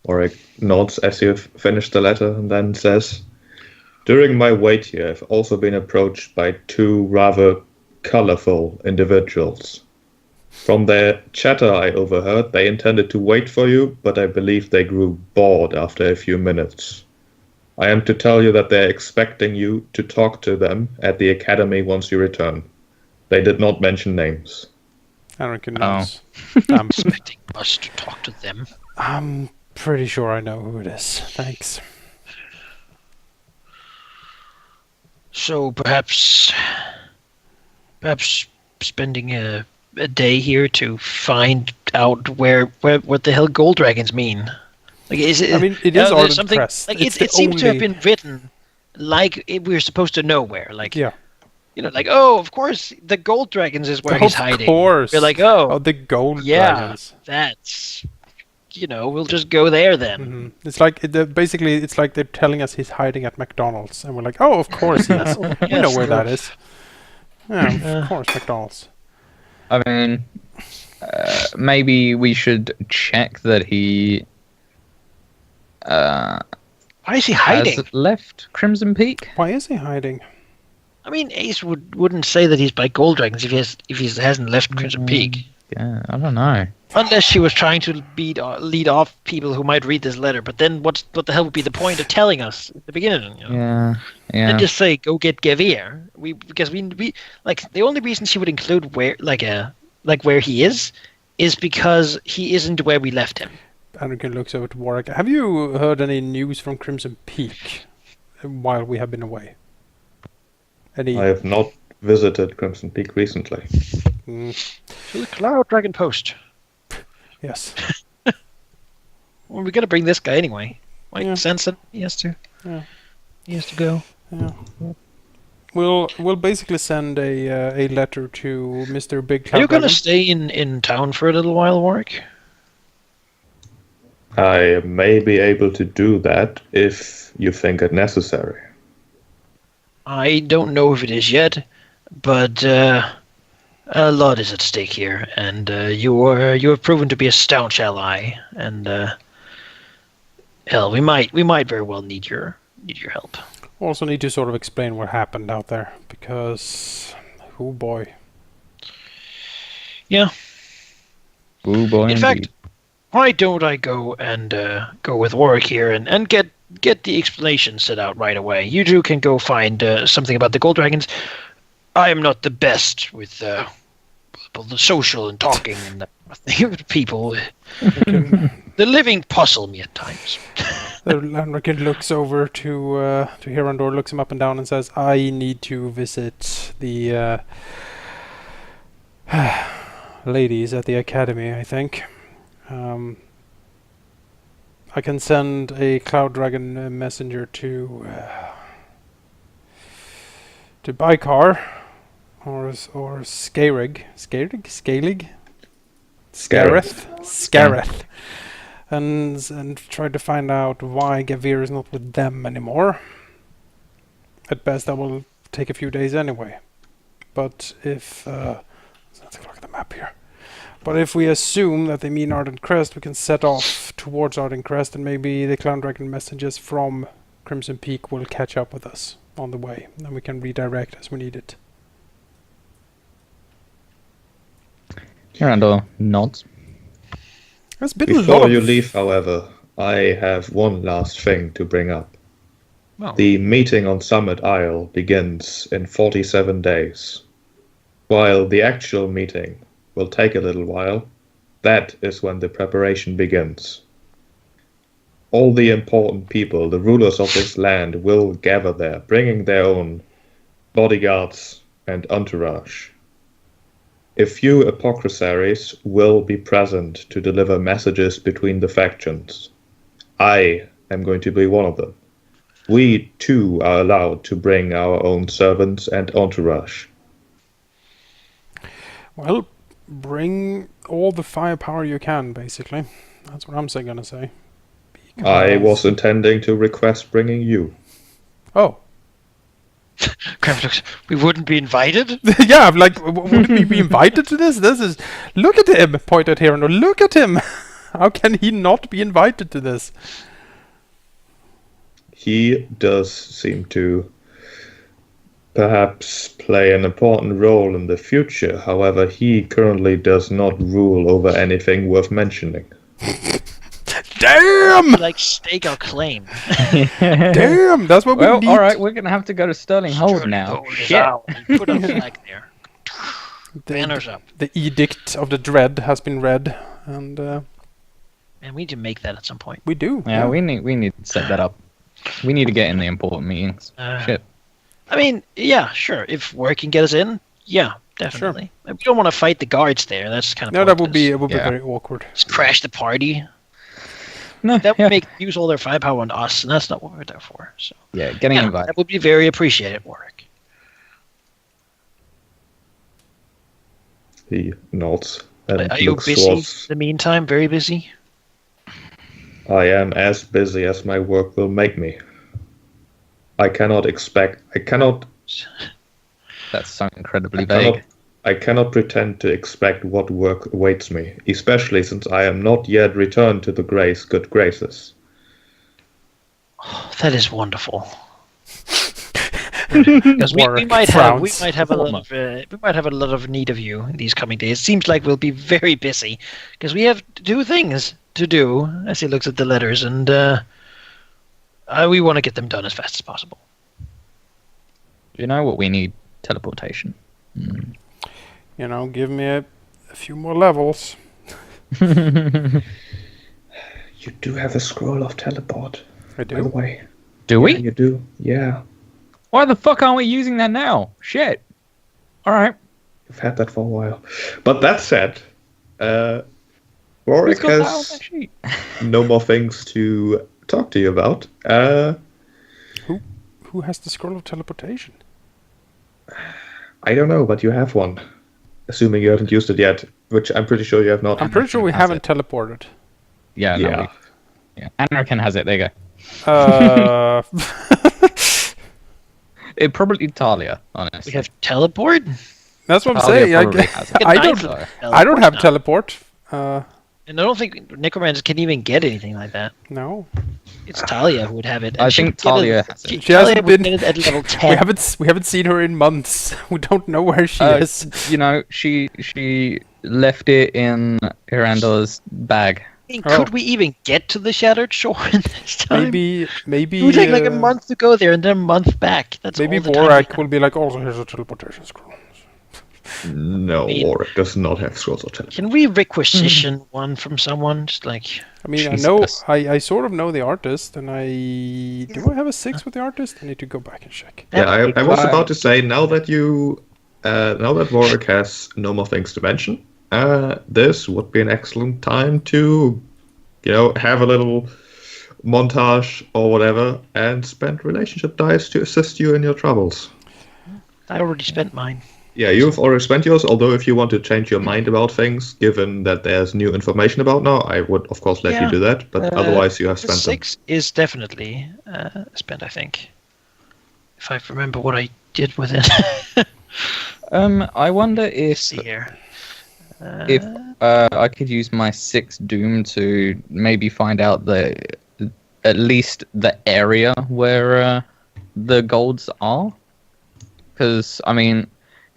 Speaker 5: Warwick nods as you've finished the letter and then says, during my wait here, I've also been approached by two rather colorful individuals. From their chatter I overheard, they intended to wait for you, but I believe they grew bored after a few minutes. I am to tell you that they're expecting you to talk to them at the academy once you return. They did not mention names.
Speaker 2: Anakin knows.
Speaker 1: expecting us to talk to them.
Speaker 2: I'm pretty sure I know who it is. Thanks.
Speaker 1: So perhaps spending a day here to find out what the hell gold dragons mean. Like, is it?
Speaker 2: I mean, it is Ardent
Speaker 1: something
Speaker 2: Crest.
Speaker 1: like
Speaker 2: It's
Speaker 1: it
Speaker 2: the
Speaker 1: seems to have
Speaker 2: only-
Speaker 1: been written like we're supposed to know where. Like,
Speaker 2: Yeah.
Speaker 1: you know, like, oh, of course the gold dragons is where he's hiding.
Speaker 2: Of course.
Speaker 1: We're like, oh,
Speaker 2: the gold
Speaker 1: yeah,
Speaker 2: dragons.
Speaker 1: that's, we'll just go there then.
Speaker 2: Hmm. It's like basically it's like they're telling us he's hiding at McDonald's, and we're like, oh, of course he is. We know
Speaker 1: Yes,
Speaker 2: where that
Speaker 1: true.
Speaker 2: is. Yeah, of course, McDonald's.
Speaker 3: I mean, maybe we should check that he
Speaker 1: Why is he hiding?
Speaker 3: has left Crimson Peak.
Speaker 2: Why is he hiding?
Speaker 1: I mean, Ace wouldn't say that he's by gold dragons if he hasn't left Crimson Peak.
Speaker 3: I don't know.
Speaker 1: Unless she was trying to lead off people who might read this letter, but then what the hell would be the point of telling us at the beginning? You know?
Speaker 3: Yeah.
Speaker 1: And just say, go get Gavir. Because we like the only reason she would include where he is because he isn't where we left him.
Speaker 2: Anakin looks over to Warwick. Have you heard any news from Crimson Peak while we have been away? Any?
Speaker 5: I have not visited Crimson Peak recently.
Speaker 1: To the Cloud Dragon Post.
Speaker 2: Yes.
Speaker 1: Well, we got to bring this guy anyway. Like Sanson, he has to.
Speaker 2: Yeah.
Speaker 1: He has to go.
Speaker 2: Yeah. We'll basically send a letter to Mr. Big Cloud.
Speaker 1: Are you going to
Speaker 2: Dragon.
Speaker 1: stay in town for a little while, Warwick?
Speaker 5: I may be able to do that if you think it necessary.
Speaker 1: I don't know if it is yet, but a lot is at stake here, and you have proven to be a staunch ally, and hell, we might very well need your help.
Speaker 2: Also need to sort of explain what happened out there, because oh boy.
Speaker 1: Yeah.
Speaker 3: Oh boy.
Speaker 1: In fact, why don't I go with Warwick here and get the explanation set out right away? You two can go find something about the gold dragons. I am not the best with the social and talking and that thing with people. The living puzzle me at times.
Speaker 2: Anakin looks over to Hirandor, looks him up and down, and says, "I need to visit the ladies at the academy. I think I can send a Cloud Dragon messenger to Baikar or Scarig, Scareth, and try to find out why Gavir is not with them anymore. At best, that will take a few days anyway. But if let's look at the map here. But if we assume that they mean Ardent Crest, we can set off towards Ardent Crest, and maybe the Clown Dragon messengers from Crimson Peak will catch up with us on the way, and we can redirect as we need it.
Speaker 3: Hirandor nods.
Speaker 2: There's been a lot
Speaker 5: Before
Speaker 2: of...
Speaker 5: you leave, however, I have one last thing to bring up.
Speaker 1: Well,
Speaker 5: The meeting on Summit Isle begins in 47 days. While the actual meeting will take a little while, that is when the preparation begins. All the important people, the rulers of this land, will gather there, bringing their own bodyguards and entourage. A few apocrisaries will be present to deliver messages between the factions. I am going to be one of them. We too are allowed to bring our own servants and entourage.
Speaker 2: Well, bring all the firepower you can, basically. That's what I'm gonna say.
Speaker 5: I was intending to request bringing you.
Speaker 2: Oh.
Speaker 1: we wouldn't be invited?
Speaker 2: Yeah, I'm like, would we be invited to this? This is... Look at him! Point at here and look at him! How can he not be invited to this?
Speaker 5: He does seem to perhaps play an important role in the future. However, he currently does not rule over anything worth mentioning.
Speaker 2: Damn!
Speaker 1: Like stake our claim.
Speaker 2: Damn! That's what we need.
Speaker 3: Well, alright, we're gonna have to go to Sterling Hold now.
Speaker 1: Hold is
Speaker 3: Shit.
Speaker 1: out. Put a flag there. Banners up.
Speaker 2: The Edict of the Dread has been read, and
Speaker 1: And we need to make that at some point.
Speaker 2: we do.
Speaker 3: Yeah, we need to set that up. We need to get in the important meetings. Shit.
Speaker 1: I mean, yeah, sure. If work can get us in, yeah, definitely. We don't want to fight the guards there. That's kind of
Speaker 2: No, that would be
Speaker 3: Yeah.
Speaker 2: very awkward.
Speaker 1: Just crash the party.
Speaker 3: No,
Speaker 1: That
Speaker 3: yeah.
Speaker 1: would use all their firepower on us, and that's not what we're there for. So
Speaker 3: Yeah, getting
Speaker 1: yeah,
Speaker 3: invited.
Speaker 1: that would be very appreciated, Warwick.
Speaker 5: He nods and
Speaker 1: Are you
Speaker 5: looks
Speaker 1: busy in
Speaker 5: towards...
Speaker 1: the meantime? Very busy?
Speaker 5: I am as busy as my work will make me. I cannot...
Speaker 3: That's so incredibly vague.
Speaker 5: I cannot pretend to expect what work awaits me, especially since I am not yet returned to the good graces.
Speaker 1: Oh, that is wonderful. Because we
Speaker 2: Warwick
Speaker 1: might have
Speaker 3: Former.
Speaker 1: we might have a lot of need of you in these coming days. Seems like we'll be very busy because we have 2 things to do. As he looks at the letters, and we want to get them done as fast as possible.
Speaker 3: You know what we need? Teleportation.
Speaker 2: You know, give me a few more levels.
Speaker 5: You do have a scroll of teleport,
Speaker 2: I
Speaker 5: by the
Speaker 2: do.
Speaker 5: way.
Speaker 3: Do
Speaker 5: Yeah,
Speaker 3: we?
Speaker 5: you do. Yeah.
Speaker 3: Why the fuck aren't we using that now? Shit. All right.
Speaker 5: You've had that for a while. But that said,
Speaker 3: Who's
Speaker 5: Warwick
Speaker 3: got that on
Speaker 5: has
Speaker 3: that sheet?
Speaker 5: no more things to talk to you about.
Speaker 2: Who has the scroll of teleportation?
Speaker 5: I don't know, but you have one. Assuming you haven't used it yet, which I'm pretty sure you have not.
Speaker 2: I'm pretty sure we
Speaker 3: has
Speaker 2: haven't
Speaker 3: it.
Speaker 2: teleported.
Speaker 3: Yeah.
Speaker 5: Yeah.
Speaker 3: No, yeah. Anarchan has it. There you go.
Speaker 2: Uh,
Speaker 3: It probably Talia, honestly.
Speaker 1: We have teleport.
Speaker 2: that's what I'm
Speaker 3: Talia
Speaker 2: saying.
Speaker 3: probably has it.
Speaker 2: I
Speaker 1: Knife
Speaker 2: don't.
Speaker 1: of
Speaker 2: I don't have
Speaker 1: teleport now.
Speaker 2: teleport.
Speaker 1: And I don't think necromancers can even get anything like that.
Speaker 2: No,
Speaker 1: It's Talia who would have it.
Speaker 3: I
Speaker 1: and she
Speaker 3: think
Speaker 1: would get
Speaker 3: Talia has it.
Speaker 2: She
Speaker 1: Talia
Speaker 2: hasn't
Speaker 1: would
Speaker 2: been-
Speaker 1: get it at level 10.
Speaker 2: we haven't seen her in months. We don't know where she is.
Speaker 3: You know, she left it in Hirandor's bag.
Speaker 1: I mean, could we even get to the Shattered Shore in this time?
Speaker 2: Maybe.
Speaker 1: It would take like a month to go there and then a month back. That's
Speaker 2: Maybe
Speaker 1: all the time we
Speaker 2: Vorak
Speaker 1: have.
Speaker 2: will be like, also here's a teleportation scroll.
Speaker 5: No,
Speaker 1: mean-
Speaker 5: Warwick does not have scrolls of teleport.
Speaker 1: Can we requisition one from someone? Just like
Speaker 2: I mean,
Speaker 3: Jesus.
Speaker 2: I sort of know the artist, and do I have a 6 with the artist? I need to go back and check.
Speaker 5: Yeah,
Speaker 1: that would be
Speaker 5: I was
Speaker 3: fine.
Speaker 5: about to say, now that Warwick has no more things to mention, this would be an excellent time to, have a little montage or whatever, and spend relationship dice to assist you in your troubles.
Speaker 1: I already spent mine.
Speaker 5: Yeah, you've already spent yours, although if you want to change your mind about things, given that there's new information about now, I would, of course, let you
Speaker 1: Yeah.
Speaker 5: do that, but otherwise you have
Speaker 1: The
Speaker 5: spent them.
Speaker 1: 6 is definitely spent, I think. If I remember what I did with it.
Speaker 3: I wonder if
Speaker 1: See here.
Speaker 3: if I could use my 6 Doom to maybe find out at least the area where the golds are. Because, I mean,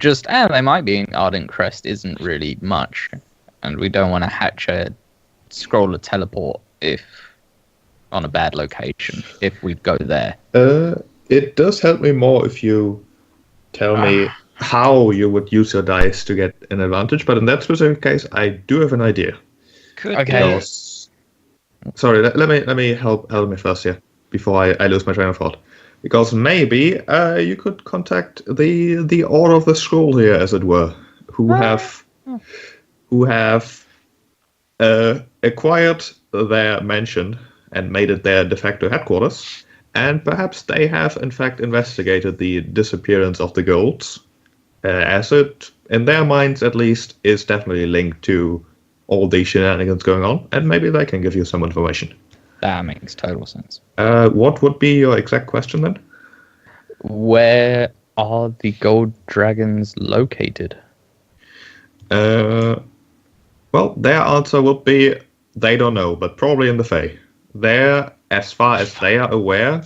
Speaker 3: they might be in Ardent Crest isn't really much. And we don't want to hatch a scroll of teleport on a bad location, if we go there.
Speaker 5: It does help me more if you tell me how you would use your dice to get an advantage, but in that specific case, I do have an idea.
Speaker 1: Could
Speaker 3: Okay.
Speaker 1: be.
Speaker 5: Because- Sorry, let me help me first here before I lose my train of thought. Because maybe you could contact the Order of the Scroll here, as it were, who have acquired their mansion and made it their de facto headquarters, and perhaps they have in fact investigated the disappearance of the golds, as it, in their minds at least, is definitely linked to all the shenanigans going on, and maybe they can give you some information.
Speaker 3: That makes total sense.
Speaker 5: What would be your exact question then?
Speaker 3: Where are the gold dragons located?
Speaker 5: Well, their answer would be they don't know, but probably in the Fae. There, as far as they are aware,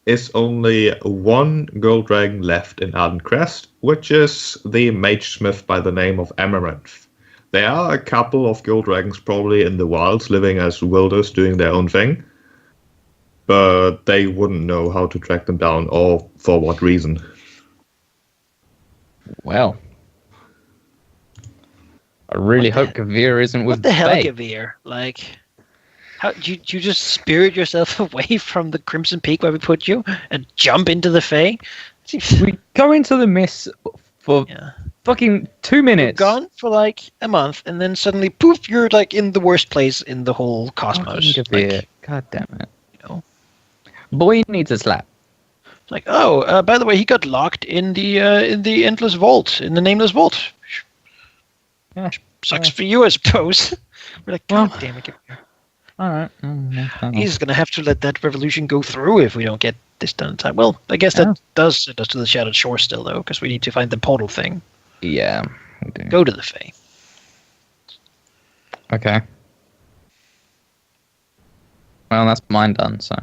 Speaker 5: is only one gold dragon left in Arden Crest, which is the mage smith by the name of Amaranth. There are a couple of gold dragons probably in the wilds living as wilders doing their own thing, but they wouldn't know how to track them down or for what reason.
Speaker 3: Well, I really hope Kavir isn't with
Speaker 1: What the hell,
Speaker 3: Faye.
Speaker 1: Gavir? Like, how you just spirit yourself away from the Crimson Peak where we put you and jump into the Fae?
Speaker 3: We go into the mist for
Speaker 1: Yeah.
Speaker 3: fucking 2
Speaker 1: You're
Speaker 3: minutes.
Speaker 1: gone for like a month, and then suddenly, poof! You're like in the worst place in the whole cosmos.
Speaker 3: Fucking Kavir.
Speaker 1: Like,
Speaker 3: God damn it.
Speaker 1: you know,
Speaker 3: Boy needs a slap.
Speaker 1: like by the way, he got locked in the endless vault, in the nameless vault.
Speaker 3: Yeah.
Speaker 1: Sucks for you, I suppose. We're like, God
Speaker 3: Well,
Speaker 1: damn it, Gavir.
Speaker 3: Alright.
Speaker 1: He's gonna have to let that revolution go through if we don't get this done in time. Well, I guess
Speaker 3: Yeah.
Speaker 1: that does send us to the Shattered Shore still, though, because we need to find the portal thing.
Speaker 3: Yeah. We do.
Speaker 1: Go to the Fae.
Speaker 3: Okay. Well, that's mine done, so.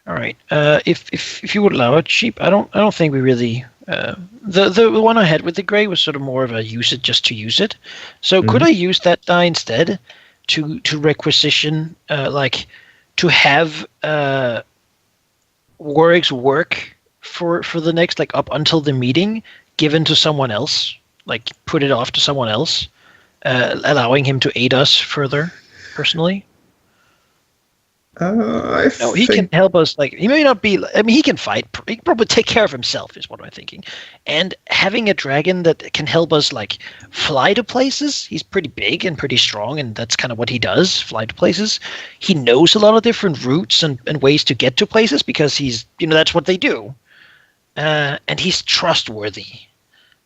Speaker 1: All right. If you would allow it, sheep. I don't think we really. The one I had with the gray was sort of more of a use it just to use it. So could I use that die instead to requisition like to have Warwick's work for the next like up until the meeting given to someone else, like put it off to someone else, allowing him to aid us further personally. No, he can help us. Like he may not be. I mean, he can fight. He can probably take care of himself. Is what I'm thinking. And having a dragon that can help us, like fly to places. He's pretty big and pretty strong, and that's kind of what he does. Fly to places. He knows a lot of different routes and ways to get to places because he's that's what they do. And he's trustworthy.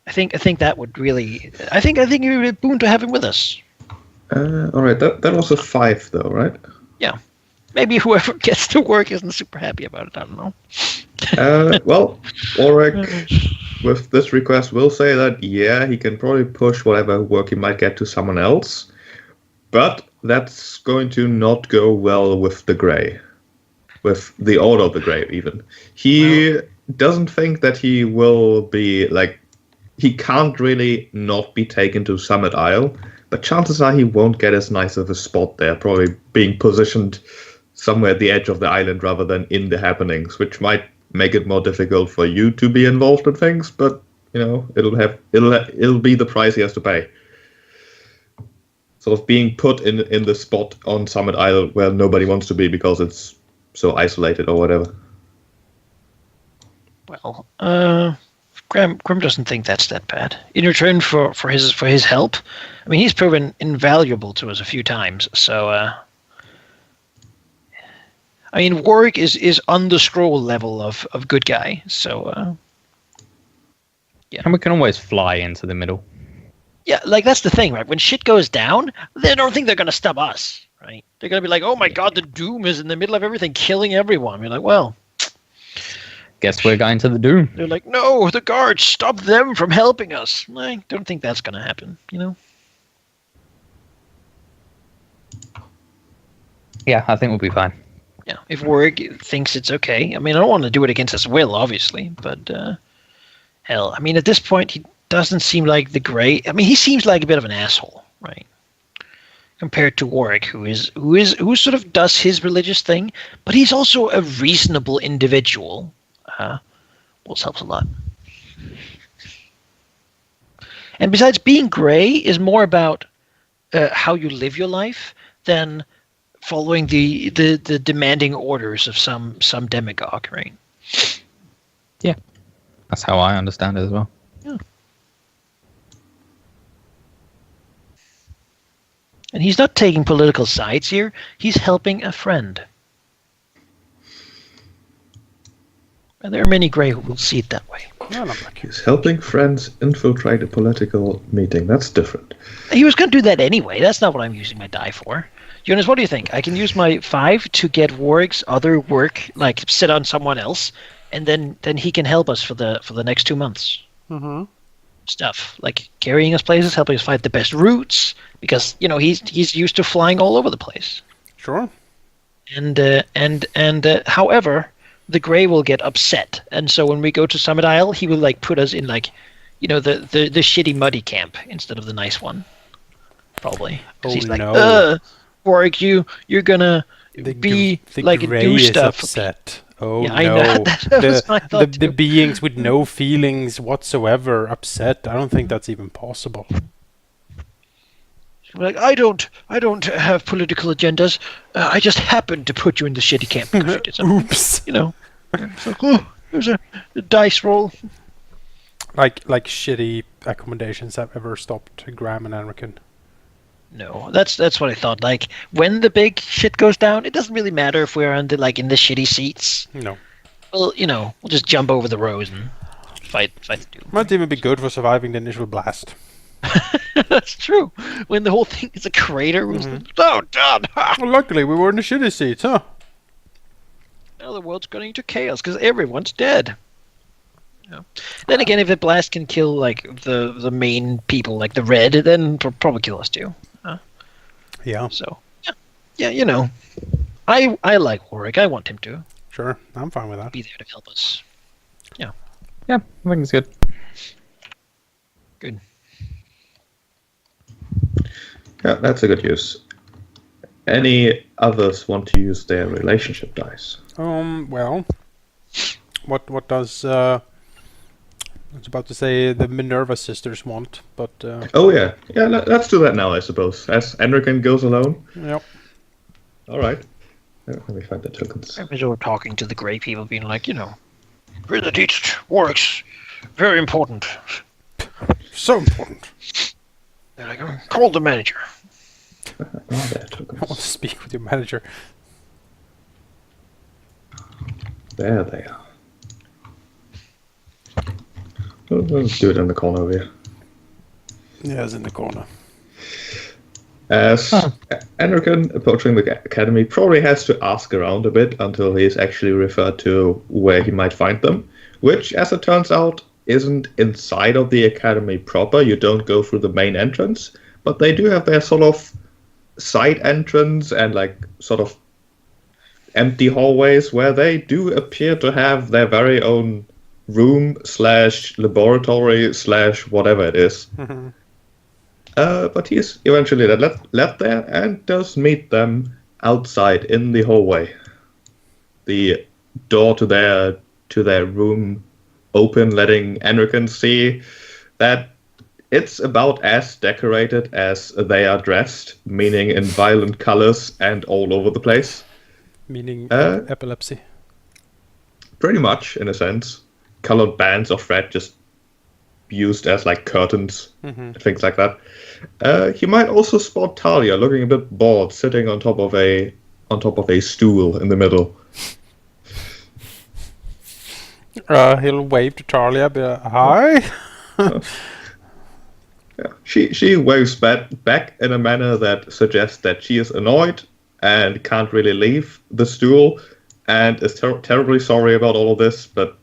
Speaker 1: I think that would really. I think it would be a boon to have him with us.
Speaker 5: All right, that was a 5 though, right?
Speaker 1: Yeah. Maybe whoever gets to work isn't super happy about it. I don't know.
Speaker 5: Well, Ulrich, with this request, will say that, yeah, he can probably push whatever work he might get to someone else, but that's going to not go well with the Grey. With the Order of the Grey, even. He doesn't think that he will be, like, he can't really not be taken to Summit Isle, but chances are he won't get as nice of a spot there, probably being positioned somewhere at the edge of the island rather than in the happenings, which might make it more difficult for you to be involved in things, but it'll be the price he has to pay. Sort of being put in the spot on Summit Isle where nobody wants to be because it's so isolated or whatever.
Speaker 1: Well, Grim doesn't think that's that bad. In return for his help, I mean, he's proven invaluable to us a few times. So, I mean, Warwick is on the scroll level of good guy. So, yeah.
Speaker 3: And we can always fly into the middle.
Speaker 1: Yeah, like that's the thing, right? When shit goes down, they don't think they're gonna stop us, right? They're gonna be like, "Oh my God, the Doom is in the middle of everything, killing everyone." We're like, "Well,
Speaker 3: guess we're going to the Doom."
Speaker 1: They're like, "No, the guards, stop them from helping us." I don't think that's gonna happen,
Speaker 3: Yeah, I think we'll be fine.
Speaker 1: Yeah, if Warwick thinks it's okay. I mean, I don't want to do it against his will, obviously, but hell, I mean, at this point, he doesn't seem like the Grey. I mean, he seems like a bit of an asshole, right? Compared to Warwick, who sort of does his religious thing, but he's also a reasonable individual, which helps a lot. And besides, being Grey is more about how you live your life than following the demanding orders of some demagogue, right?
Speaker 3: Yeah, that's how I understand it as well.
Speaker 1: Yeah. And he's not taking political sides here. He's helping a friend. And there are many Grey who will see it that way.
Speaker 5: He's helping friends infiltrate a political meeting. That's different.
Speaker 1: He was going to do that anyway. That's not what I'm using my die for. Jonas, what do you think? I can use my 5 to get Warwick's other work, like sit on someone else, and then he can help us for the next 2 months.
Speaker 2: Mm-hmm.
Speaker 1: Stuff like carrying us places, helping us find the best routes, because he's used to flying all over the place.
Speaker 2: Sure.
Speaker 1: And however, the Grey will get upset, and so when we go to Summit Isle, he will like put us in like, the shitty muddy camp instead of the nice one, probably.
Speaker 2: Oh,
Speaker 1: he's like,
Speaker 2: no.
Speaker 1: Warwick, you're gonna
Speaker 2: The
Speaker 1: like
Speaker 2: Grey
Speaker 1: do
Speaker 2: is
Speaker 1: stuff.
Speaker 2: upset. Oh
Speaker 1: Yeah, I
Speaker 2: no!
Speaker 1: know. That was my thought
Speaker 2: the
Speaker 1: too.
Speaker 2: beings with no feelings whatsoever upset. I don't think that's even possible.
Speaker 1: Like, I don't have political agendas. I just happened to put you in the shitty camp because you did something.
Speaker 2: Oops!
Speaker 1: It's like, there's a dice roll.
Speaker 2: Like shitty accommodations have ever stopped Graham and Anrican.
Speaker 1: No, that's what I thought. Like when the big shit goes down, it doesn't really matter if we're in the shitty seats.
Speaker 2: No.
Speaker 1: Well, we'll just jump over the rows and fight the Doom.
Speaker 2: Might even be good for surviving the initial blast.
Speaker 1: That's true. When the whole thing is a crater, oh God!
Speaker 2: Well, luckily we were in the shitty seats, huh?
Speaker 1: Now the world's going into chaos because everyone's dead. Then again, if the blast can kill like the main people, like the red, then probably kill us too.
Speaker 2: Yeah.
Speaker 1: So yeah, I like Warwick. I want him to.
Speaker 2: Sure, I'm fine with that.
Speaker 1: be there to help us.
Speaker 3: Yeah, I think it's good.
Speaker 1: Good.
Speaker 5: Yeah, that's a good use. Any others want to use their relationship dice?
Speaker 2: Well, what does I was about to say the Minerva sisters want, but
Speaker 5: Oh yeah, let's do that now, I suppose. As Enrican goes alone.
Speaker 2: yep.
Speaker 5: All right. Let me find the tokens.
Speaker 1: I was talking to the Grey people, being like, we're the teach Warwick's very important.
Speaker 2: So important.
Speaker 1: They're like, call the manager.
Speaker 5: Oh, there,
Speaker 2: I want to
Speaker 5: tokens.
Speaker 2: speak with your manager.
Speaker 5: There they are. Let's do it in the corner over here.
Speaker 2: Yeah, it's in the corner.
Speaker 5: As Enrican approaching the academy probably has to ask around a bit until he is actually referred to where he might find them, which, as it turns out, isn't inside of the academy proper. You don't go through the main entrance, but they do have their sort of side entrance and sort of empty hallways where they do appear to have their very own room / laboratory / whatever it is. But he is eventually left there and does meet them outside in the hallway. The door to their room open, letting Enrican see that it's about as decorated as they are dressed, meaning in violent colors and all over the place.
Speaker 2: Meaning epilepsy.
Speaker 5: Pretty much, in a sense. Colored bands of thread just used as curtains, things like that. You might also spot Talia looking a bit bored, sitting on top of a stool in the middle.
Speaker 2: He'll wave to Talia, be like, hi.
Speaker 5: Yeah. She waves back in a manner that suggests that she is annoyed and can't really leave the stool, and is terribly sorry about all of this, but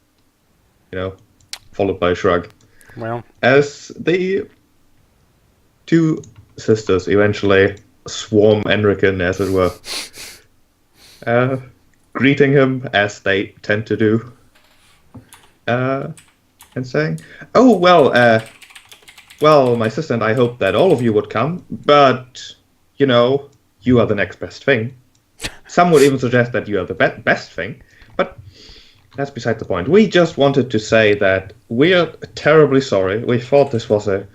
Speaker 5: followed by a shrug.
Speaker 2: Well,
Speaker 5: As the two sisters eventually swarm Enrican, as it were, greeting him as they tend to do, and saying, "Oh well, my sister and I hoped that all of you would come, but you are the next best thing. Some would even suggest that you are the best thing, but that's beside the point. We just wanted to say that we're terribly sorry. We thought this was a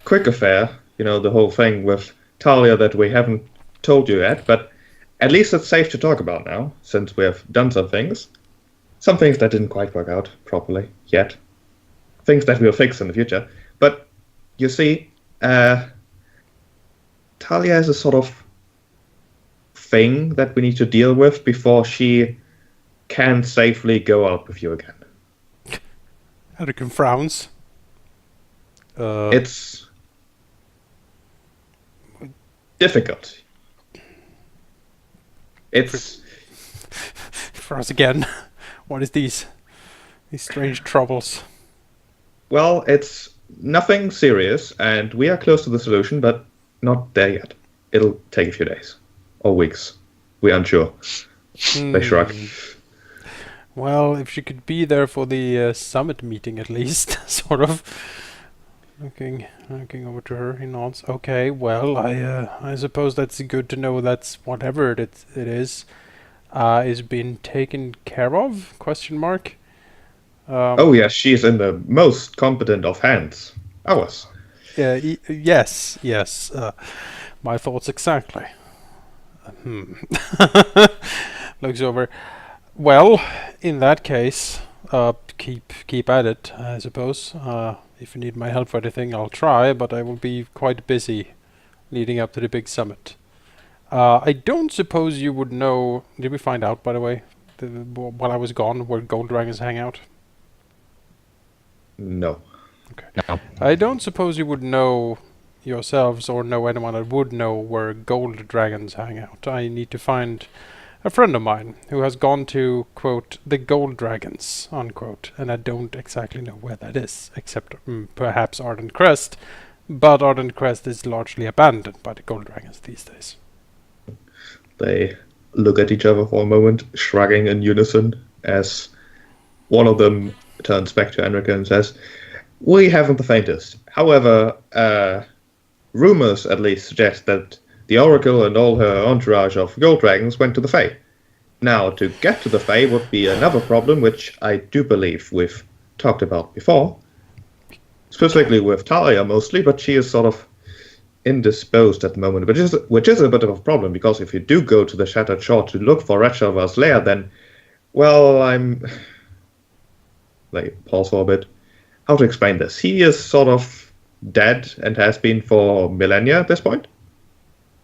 Speaker 5: quick affair, the whole thing with Talia that we haven't told you yet, but at least it's safe to talk about now, since we have done some things that didn't quite work out properly yet, things that we'll fix in the future. But you see, Talia has a sort of thing that we need to deal with before she can safely go out with you again.
Speaker 2: Enrican frowns.
Speaker 5: It's difficult. It's
Speaker 2: For us again. What is these strange troubles?
Speaker 5: well, it's nothing serious, and we are close to the solution, but not there yet. It'll take a few days or weeks. We're unsure. They shrug.
Speaker 2: Well, if she could be there for the summit meeting at least, sort of. Looking over to her, he nods. Okay, well, I suppose that's good to know that's whatever it is being taken care of? Question mark.
Speaker 5: Oh yes, she's in the most competent of hands. Ours.
Speaker 2: Yeah. Yes. My thoughts exactly. Looks over. Well, in that case, keep at it, I suppose. If you need my help for anything, I'll try, but I will be quite busy leading up to the big summit. I don't suppose you would know... Did we find out, by the way, while I was gone, where gold dragons hang out?
Speaker 5: No.
Speaker 2: Okay.
Speaker 3: No.
Speaker 2: I don't suppose you would know yourselves or know anyone that would know where gold dragons hang out. I need to find a friend of mine who has gone to, quote, the gold dragons, unquote, and I don't exactly know where that is, except perhaps Ardent Crest, but Ardent Crest is largely abandoned by the gold dragons these days.
Speaker 5: They look at each other for a moment, shrugging in unison, as one of them turns back to Enrica and says, "We haven't the faintest. However, rumors at least suggest that the Oracle and all her entourage of gold dragons went to the Fae. Now, to get to the Fae would be another problem, which I do believe we've talked about before. Specifically with Talia mostly, but she is sort of indisposed at the moment, which is a bit of a problem, because if you do go to the Shattered Shore to look for Retchelvar's lair, then, well, pause for a bit. How to explain this? He is sort of dead and has been for millennia at this point.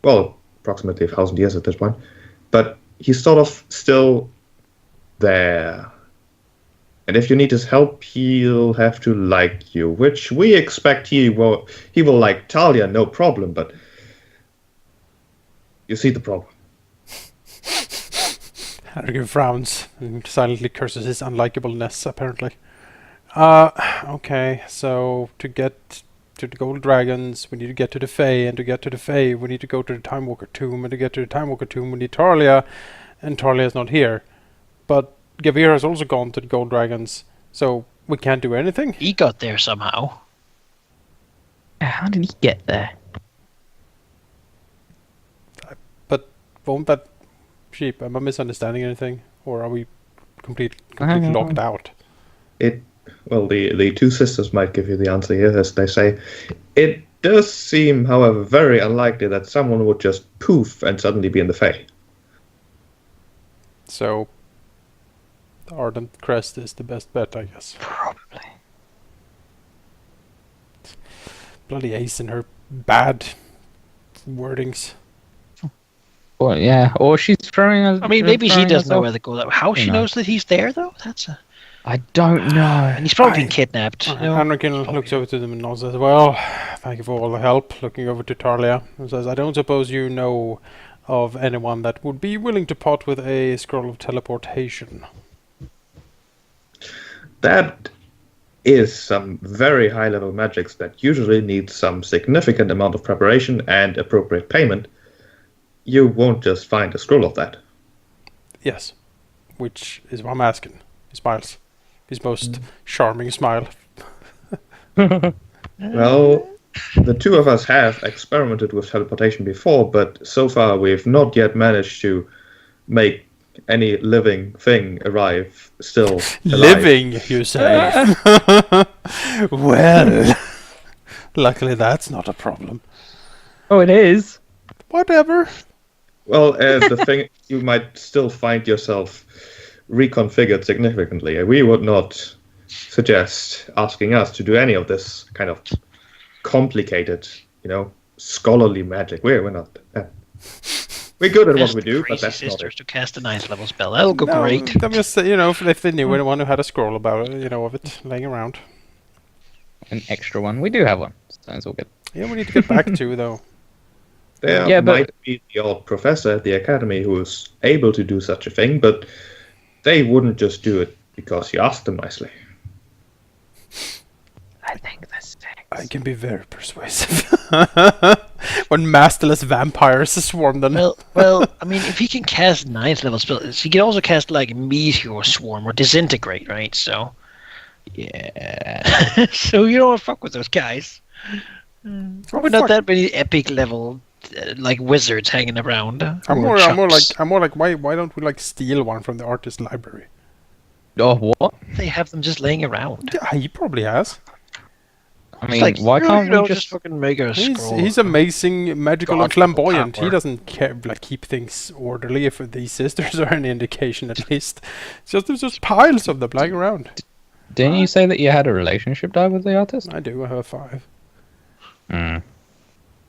Speaker 5: Well, approximately 1,000 years at this point. But he's sort of still there. And if you need his help, he'll have to like you, which we expect he will like Talia, no problem, but you see the problem."
Speaker 2: Harrigan frowns and silently curses his unlikableness, apparently. Okay, so to get to the Gold Dragons, we need to get to the Fae, and to get to the Fae, we need to go to the Time Walker Tomb, and to get to the Time Walker Tomb, we need Talia, and Talia is not here. But Gavir has also gone to the Gold Dragons, so we can't do anything?
Speaker 1: He got there somehow.
Speaker 3: How did he get there?
Speaker 2: But won't that... Sheep, am I misunderstanding anything? Or are we completely locked out?
Speaker 5: Well, the two sisters might give you the answer here, as they say. It does seem, however, very unlikely that someone would just poof and suddenly be in the Fae.
Speaker 2: So, the Ardent Crest is the best bet, I guess.
Speaker 3: Probably.
Speaker 2: Bloody Ace and her bad wordings.
Speaker 3: Well, yeah, or she's throwing us.
Speaker 1: I mean, maybe she
Speaker 3: throwing
Speaker 1: doesn't know
Speaker 3: herself-
Speaker 1: where to go. How she knows that he's there, though?
Speaker 3: I don't know.
Speaker 1: And he's probably been kidnapped. You know?
Speaker 2: Henrikin looks over to them and nods as well. Thank you for all the help. Looking over to Talia and says, I don't suppose you know of anyone that would be willing to part with a scroll of teleportation.
Speaker 5: That is some very high-level magics that usually need some significant amount of preparation and appropriate payment. You won't just find a scroll of that.
Speaker 2: Yes, which is what I'm asking. He smiles. His most charming smile.
Speaker 5: Well, the two of us have experimented with teleportation before, but so far we've not yet managed to make any living thing arrive still alive.
Speaker 2: Living, you say? Well, luckily that's not a problem.
Speaker 3: Oh, it is.
Speaker 2: Whatever.
Speaker 5: Well, the thing, you might still find yourself reconfigured significantly. We would not suggest asking us to do any of this kind of complicated, scholarly magic. We're not. We're good at what we do, but that's not
Speaker 1: sisters
Speaker 5: it.
Speaker 1: to cast a 9th level spell. That'll go
Speaker 2: No,
Speaker 1: great.
Speaker 2: I'm just saying, if they knew anyone who had a scroll about it, of it laying around.
Speaker 3: An extra one. We do have one. So it's all good.
Speaker 2: Yeah, we need to get back to, though.
Speaker 5: There might be the odd professor at the academy who is able to do such a thing, but they wouldn't just do it because you asked them nicely.
Speaker 3: I think that's
Speaker 2: I can be very persuasive. When masterless vampires swarm them.
Speaker 1: Well, I mean, if he can cast 9th level spells, he can also cast like Meteor Swarm or Disintegrate, right? So, yeah. So you don't want to fuck with those guys. Probably not that many epic level like wizards hanging around.
Speaker 2: I'm more like, why don't we steal one from the artist library?
Speaker 3: Oh, what?
Speaker 1: They have them just laying around.
Speaker 2: Yeah, he probably has.
Speaker 3: I mean, why can't we just
Speaker 1: fucking make a scroll?
Speaker 2: He's amazing, magical, and
Speaker 1: God,
Speaker 2: flamboyant. He
Speaker 1: power.
Speaker 2: doesn't care, keep things orderly. If these sisters are any indication, at least, there's just piles of them lying around.
Speaker 3: Didn't you say that you had a relationship die with the artist?
Speaker 2: I do. I have 5.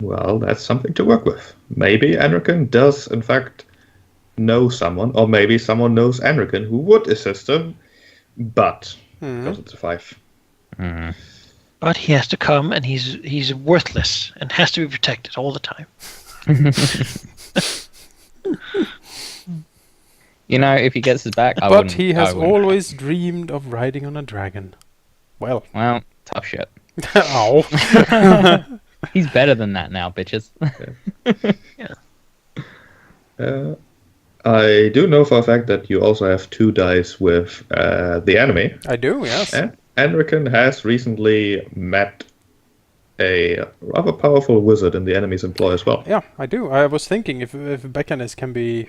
Speaker 5: Well, that's something to work with. Maybe Enrican does, in fact, know someone, or maybe someone knows Enrican who would assist him, but because it's a 5.
Speaker 1: But he has to come, and he's worthless and has to be protected all the time.
Speaker 3: If he gets his back,
Speaker 2: But he has always dreamed of riding on a dragon. Well,
Speaker 3: tough shit.
Speaker 2: Ow.
Speaker 3: He's better than that now, bitches.
Speaker 5: I do know for a fact that you also have 2 dice with the enemy.
Speaker 2: I do, yes.
Speaker 5: And Enrican has recently met a rather powerful wizard in the enemy's employ as well.
Speaker 2: Yeah, I do. I was thinking if Beccanis can be,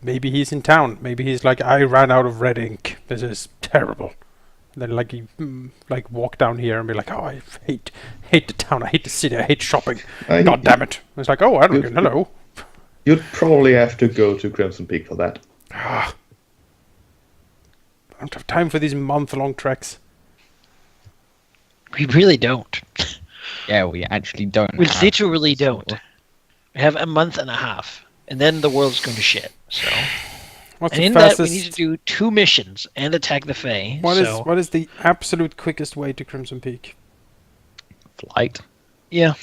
Speaker 2: maybe he's in town. Maybe he's like, I ran out of red ink. This is terrible. Then like he walk down here and be like, oh, I hate the town. I hate the city. I hate shopping. God damn it! It's like, oh, Enrican, hello.
Speaker 5: You'd probably have to go to Crimson Peak for that.
Speaker 2: I don't have time for these month-long treks.
Speaker 1: We really don't.
Speaker 3: Yeah, we actually don't.
Speaker 1: We
Speaker 3: have
Speaker 1: literally
Speaker 3: this sort
Speaker 1: don't.
Speaker 3: of-
Speaker 1: We have a month and a half, and then the world's going to shit. So,
Speaker 2: What's
Speaker 1: and
Speaker 2: the
Speaker 1: in
Speaker 2: fastest?
Speaker 1: that we need to do 2 missions and attack the Fae.
Speaker 2: What is the absolute quickest way to Crimson Peak?
Speaker 3: Flight.
Speaker 1: Yeah.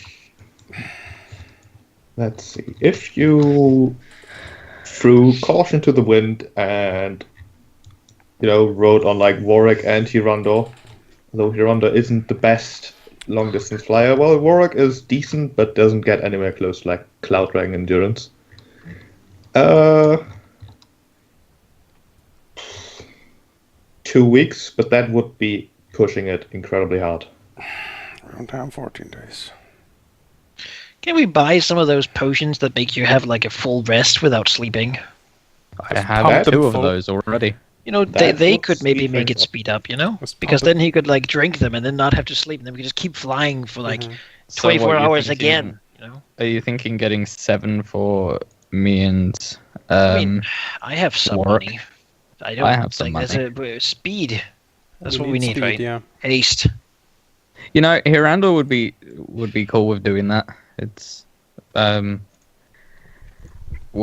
Speaker 5: Let's see. If you threw caution to the wind and rode on like Warwick and Hirondor, although Hirondor isn't the best long distance flyer. Well, Warwick is decent, but doesn't get anywhere close to like Cloud Dragon endurance. 2 weeks, but that would be pushing it incredibly hard.
Speaker 2: Around town 14 days.
Speaker 1: Can we buy some of those potions that make you have like a full rest without sleeping?
Speaker 3: I have
Speaker 2: pumped them
Speaker 3: 2 of
Speaker 2: full.
Speaker 3: those already.
Speaker 1: They
Speaker 5: would
Speaker 1: could maybe
Speaker 5: speed
Speaker 1: make
Speaker 5: things
Speaker 1: it
Speaker 5: up.
Speaker 1: speed up,
Speaker 2: Let's
Speaker 1: because
Speaker 2: pump it.
Speaker 1: then he could like drink them and then not have to sleep, and then we could just keep flying for like
Speaker 3: So
Speaker 1: 24
Speaker 3: what you're
Speaker 1: hours
Speaker 3: thinking-
Speaker 1: again.
Speaker 3: Are you thinking getting 7 for me and
Speaker 1: I mean, I have some
Speaker 3: Warwick.
Speaker 1: money. I don't.
Speaker 3: I have some
Speaker 1: There's speed. That's what we need,
Speaker 2: speed,
Speaker 1: right?
Speaker 2: Yeah.
Speaker 1: Haste.
Speaker 3: Hirandor would be cool with doing that. It's would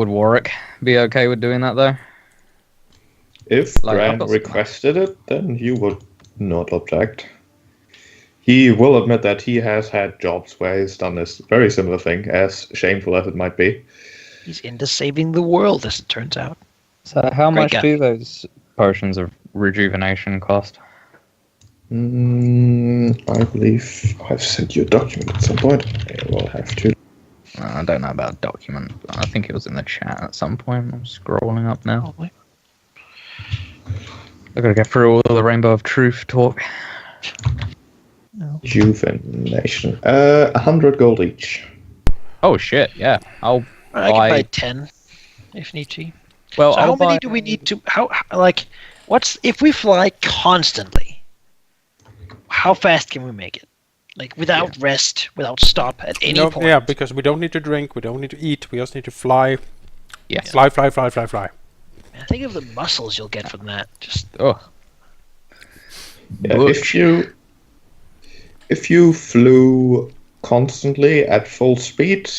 Speaker 3: Warwick be okay with doing that though?
Speaker 5: If
Speaker 3: Like, I've
Speaker 5: Grant
Speaker 3: got some-
Speaker 5: requested it, then you would not object. He will admit that he has had jobs where he's done this very similar thing, as shameful as it might be.
Speaker 1: He's into saving the world, as it turns out.
Speaker 3: So how
Speaker 1: Great
Speaker 3: much
Speaker 1: guy.
Speaker 3: do those potions of rejuvenation cost?
Speaker 5: I believe I've sent you a document at some point. I will have to.
Speaker 3: I don't know about document. I think it was in the chat at some point. I'm scrolling up now.
Speaker 1: Probably.
Speaker 3: I gotta get through all the Rainbow of Truth talk.
Speaker 5: Rejuvenation. 100 gold each.
Speaker 3: Oh shit! Yeah, I'll
Speaker 1: I can
Speaker 3: buy.
Speaker 1: buy 10 if need to.
Speaker 3: Well,
Speaker 1: So
Speaker 3: I'll
Speaker 1: how many
Speaker 3: buy-
Speaker 1: do we need to? What's if we fly constantly? How fast can we make it? Like without rest, without stop at any point.
Speaker 2: Yeah, because we don't need to drink, we don't need to eat, we just need to fly.
Speaker 3: Yes.
Speaker 2: Fly.
Speaker 1: Man, think of the muscles you'll get from that. Just
Speaker 3: Oh,
Speaker 5: Yeah,
Speaker 3: Butch.
Speaker 5: if you flew constantly at full speed,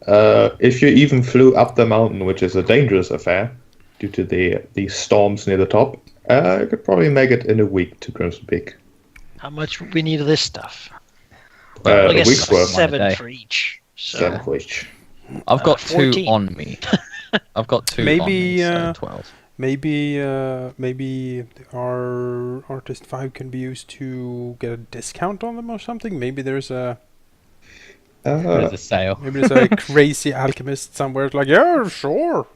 Speaker 5: if you even flew up the mountain, which is a dangerous affair due to the storms near the top, you could probably make it in a week to Crimson Peak.
Speaker 1: how much would we need of this stuff?
Speaker 3: well,
Speaker 1: I
Speaker 5: a
Speaker 1: guess
Speaker 5: week's worth.
Speaker 1: 7
Speaker 3: day.
Speaker 1: for each. So
Speaker 5: 7 for each.
Speaker 3: I've got 2
Speaker 1: 14.
Speaker 3: on me. I've got 2
Speaker 2: Maybe,
Speaker 3: on me, so 12.
Speaker 2: Maybe our Artist 5 can be used to get a discount on them or something. Maybe there's a
Speaker 3: There's a sale.
Speaker 2: crazy alchemist somewhere. It's like, yeah, sure.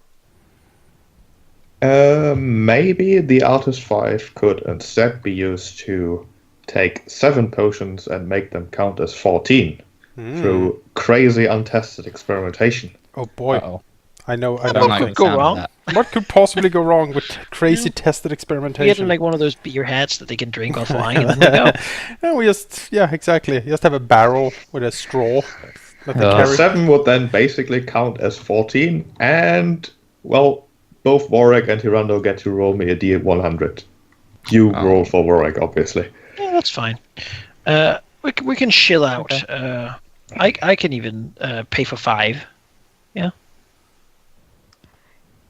Speaker 5: Maybe the Artist 5 could instead be used to take 7 potions and make them count as 14 through crazy untested experimentation.
Speaker 2: Oh boy,
Speaker 3: Uh-oh.
Speaker 2: I know.
Speaker 3: I don't
Speaker 1: What
Speaker 3: like
Speaker 1: could
Speaker 3: the
Speaker 1: go
Speaker 3: sound of
Speaker 1: wrong?
Speaker 3: that.
Speaker 2: What could possibly go wrong with crazy tested
Speaker 1: we get
Speaker 2: experimentation?
Speaker 1: them like one of those beer hats that they can drink while flying, and then we go.
Speaker 2: No, exactly. Just have a barrel with a straw that they
Speaker 3: Yeah.
Speaker 2: carry.
Speaker 5: 7 would then basically count as 14, and, well, both Warwick and Hirando get to roll me a D100. You roll for Warwick, obviously.
Speaker 1: Yeah, that's fine. We can chill out. I can even pay for 5.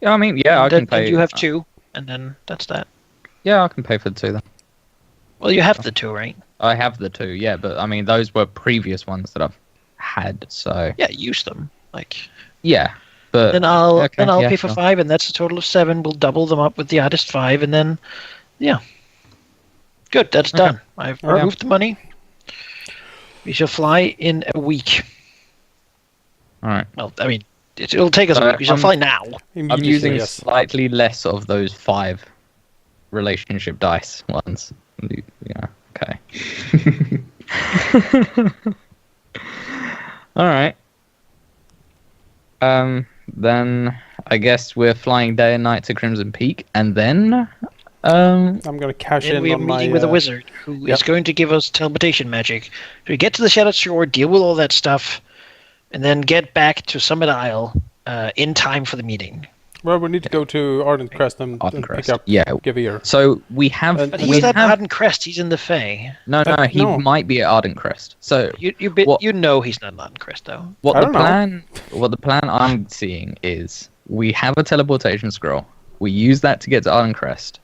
Speaker 3: Yeah, I mean, yeah, I can
Speaker 1: And
Speaker 3: pay.
Speaker 1: you have 2, and then that's that.
Speaker 3: Yeah, I can pay for the 2 then.
Speaker 1: Well, you have the 2, right?
Speaker 3: I have the 2, yeah, but I mean, those were previous ones that I've had, so
Speaker 1: Yeah, use them. Like
Speaker 3: yeah. But
Speaker 1: then I'll
Speaker 3: okay, yeah,
Speaker 1: pay for
Speaker 3: sure.
Speaker 1: 5, and that's a total of 7. We'll double them up with the Artist 5, and then good. That's done. I've
Speaker 2: Alright.
Speaker 1: removed the money. We shall fly in a week.
Speaker 3: All right.
Speaker 1: Well, I mean, It'll take us a week. We shall fly now.
Speaker 3: I'm
Speaker 2: Immediately,
Speaker 3: using
Speaker 2: yes.
Speaker 3: slightly less of those 5 relationship dice ones. Yeah, okay. All right. Then I guess we're flying day and night to Crimson Peak, and then
Speaker 2: I'm gonna cash
Speaker 1: Then
Speaker 2: in
Speaker 1: we are
Speaker 2: on my.
Speaker 1: meeting with a wizard who is
Speaker 2: yep.
Speaker 1: going to give us teleportation magic. So we get to the Shattered Shore, deal with all that stuff, and then get back to Summit Isle in time for the meeting.
Speaker 2: Well, we need to go to Ardent Crest and
Speaker 3: Ardent
Speaker 2: pick
Speaker 3: Crest.
Speaker 2: up
Speaker 3: Yeah.
Speaker 2: Gavir.
Speaker 3: So we have.
Speaker 2: But
Speaker 1: But
Speaker 2: We
Speaker 1: he's not
Speaker 3: have
Speaker 1: Arden Crest. He's in the Fae.
Speaker 3: no. He
Speaker 2: no.
Speaker 3: might be at Ardent Crest. So What-
Speaker 1: You know he's not Arden Crest though.
Speaker 3: what
Speaker 2: I
Speaker 3: the
Speaker 2: don't know.
Speaker 3: plan? What the plan I'm seeing is we have a teleportation scroll. We use that to get to Ardent Crest,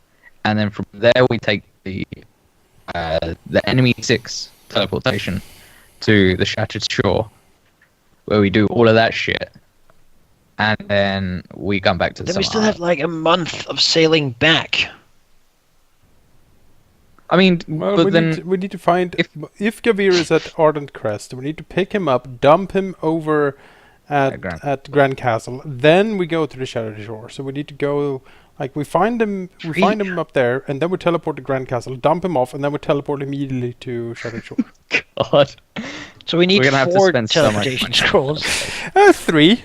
Speaker 3: and then from there we take the enemy 6 teleportation to the Shattered Shore, where we do all of that shit, and then we come back to the
Speaker 1: Then we
Speaker 3: Summit
Speaker 1: still have
Speaker 3: Isle.
Speaker 1: like a month of sailing back.
Speaker 3: I mean,
Speaker 2: Well,
Speaker 3: but then
Speaker 2: we need to find if Gavir is at Ardent Crest, we need to pick him up, dump him over at Grand Castle. Then we go to the Shattered Shore. So we need to go. Like we find him up there, and then we teleport to Grand Castle, dump him off, and then we teleport immediately to Shattered Shore.
Speaker 3: God,
Speaker 1: So we need
Speaker 3: We're gonna have to
Speaker 1: 4
Speaker 3: spend so much
Speaker 1: teleportation
Speaker 3: money.
Speaker 1: scrolls.
Speaker 2: 3.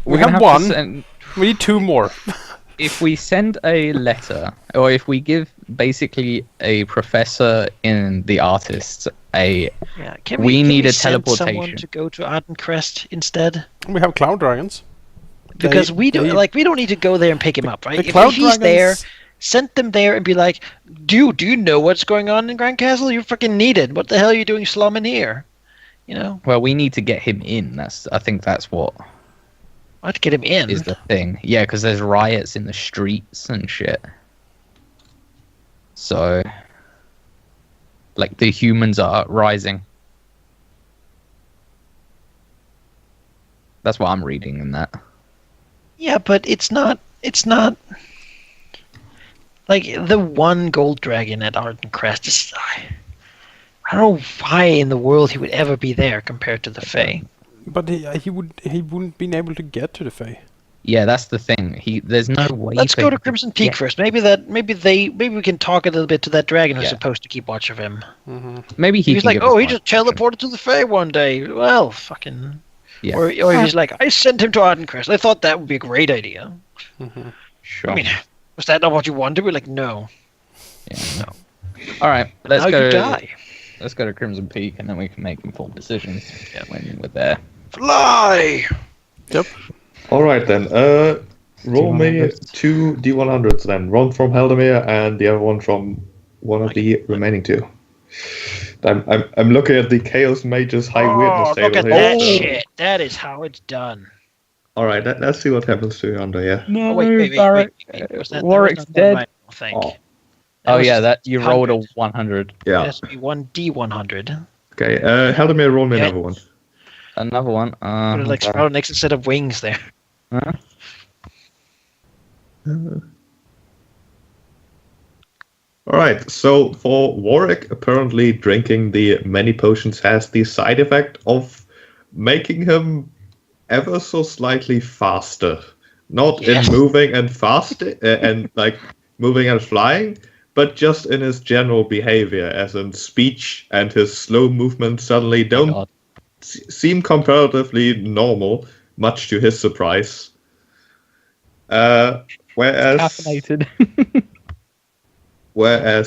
Speaker 3: we're
Speaker 2: We
Speaker 3: gonna
Speaker 2: have
Speaker 3: to
Speaker 2: 1.
Speaker 3: send-
Speaker 2: We need 2 more.
Speaker 3: if we send a letter, or if we give basically a professor in the artists
Speaker 1: Yeah, can
Speaker 3: We
Speaker 1: can
Speaker 3: need a
Speaker 1: send someone
Speaker 3: teleportation.
Speaker 1: to go to Arden Crest instead?
Speaker 2: We have Cloud Dragons.
Speaker 1: Because
Speaker 2: They-
Speaker 1: we don't
Speaker 2: they-
Speaker 1: like we don't need to go there and pick him up, right?
Speaker 2: The
Speaker 1: If
Speaker 2: Cloud
Speaker 1: he's there,
Speaker 2: Dragons.
Speaker 1: send them there and be like, "Dude, do you know what's going on in Grand Castle? You're freaking needed. What the hell are you doing slumming here?" You know,
Speaker 3: well, we need to get him in. I think that's what
Speaker 1: I have to get him in.
Speaker 3: is the thing. Yeah, because there's riots in the streets and shit. So, like, the humans are rising. That's what I'm reading in that.
Speaker 1: Yeah, but it's not like the one gold dragon at Arden Crest is. I don't know why in the world he would ever be there compared to the Fae.
Speaker 2: But he wouldn't been able to get to the Fae.
Speaker 3: Yeah, that's the thing. There's no way.
Speaker 1: Let's
Speaker 3: for
Speaker 1: go to
Speaker 3: him
Speaker 1: Crimson Peak
Speaker 3: get-
Speaker 1: first. Maybe we can talk a little bit to that dragon who's
Speaker 3: Yeah.
Speaker 1: supposed to keep watch of him.
Speaker 3: Maybe
Speaker 1: He's
Speaker 3: can
Speaker 1: like,
Speaker 3: give us
Speaker 1: oh, he
Speaker 3: more
Speaker 1: just
Speaker 3: information.
Speaker 1: teleported to the Fae one day. Well, fucking.
Speaker 3: Yeah.
Speaker 1: Or he's like, I sent him to Ardencrest. I thought that would be a great idea.
Speaker 3: Sure.
Speaker 1: I mean, was that not what you wanted? We're like, no.
Speaker 3: Yeah. All right, let's
Speaker 1: Now
Speaker 3: go.
Speaker 1: you die.
Speaker 3: Let's go to Crimson Peak, and then we can make informed decisions when we're there.
Speaker 1: Fly!
Speaker 2: Yep.
Speaker 5: All right then. Roll me
Speaker 3: D100s.
Speaker 5: 2 D100s then. One from Halldamir and the other one from one of the remaining 2. I'm looking at the Chaos Mage's High Weirdness
Speaker 1: Oh,
Speaker 5: table
Speaker 1: look at
Speaker 5: here.
Speaker 1: that
Speaker 5: so-
Speaker 1: shit. That is how it's done.
Speaker 5: All right, let's see what happens to Yonder. Yeah.
Speaker 3: No,
Speaker 1: Oh, wait. Was that
Speaker 3: Warwick's
Speaker 1: that was not
Speaker 3: dead.
Speaker 1: right, I don't think.
Speaker 5: Oh.
Speaker 3: Oh
Speaker 1: was
Speaker 3: yeah, that you
Speaker 1: 100.
Speaker 3: rolled a 100.
Speaker 1: It
Speaker 5: Yeah.
Speaker 1: has to be 1D100.
Speaker 5: Okay. Halldamir, roll me
Speaker 1: Yeah.
Speaker 5: another one.
Speaker 3: Another one.
Speaker 1: Put it like
Speaker 3: Okay.
Speaker 1: Sprout next instead of wings there.
Speaker 3: Huh?
Speaker 5: All right. So for Warwick, apparently drinking the many potions has the side effect of making him ever so slightly faster. Not
Speaker 1: Yes.
Speaker 5: in moving and fast and like moving and flying, but just in his general behavior, as in speech and his slow movement suddenly don't
Speaker 3: God.
Speaker 5: seem comparatively normal, much to his surprise. Whereas
Speaker 3: Caffeinated.
Speaker 5: whereas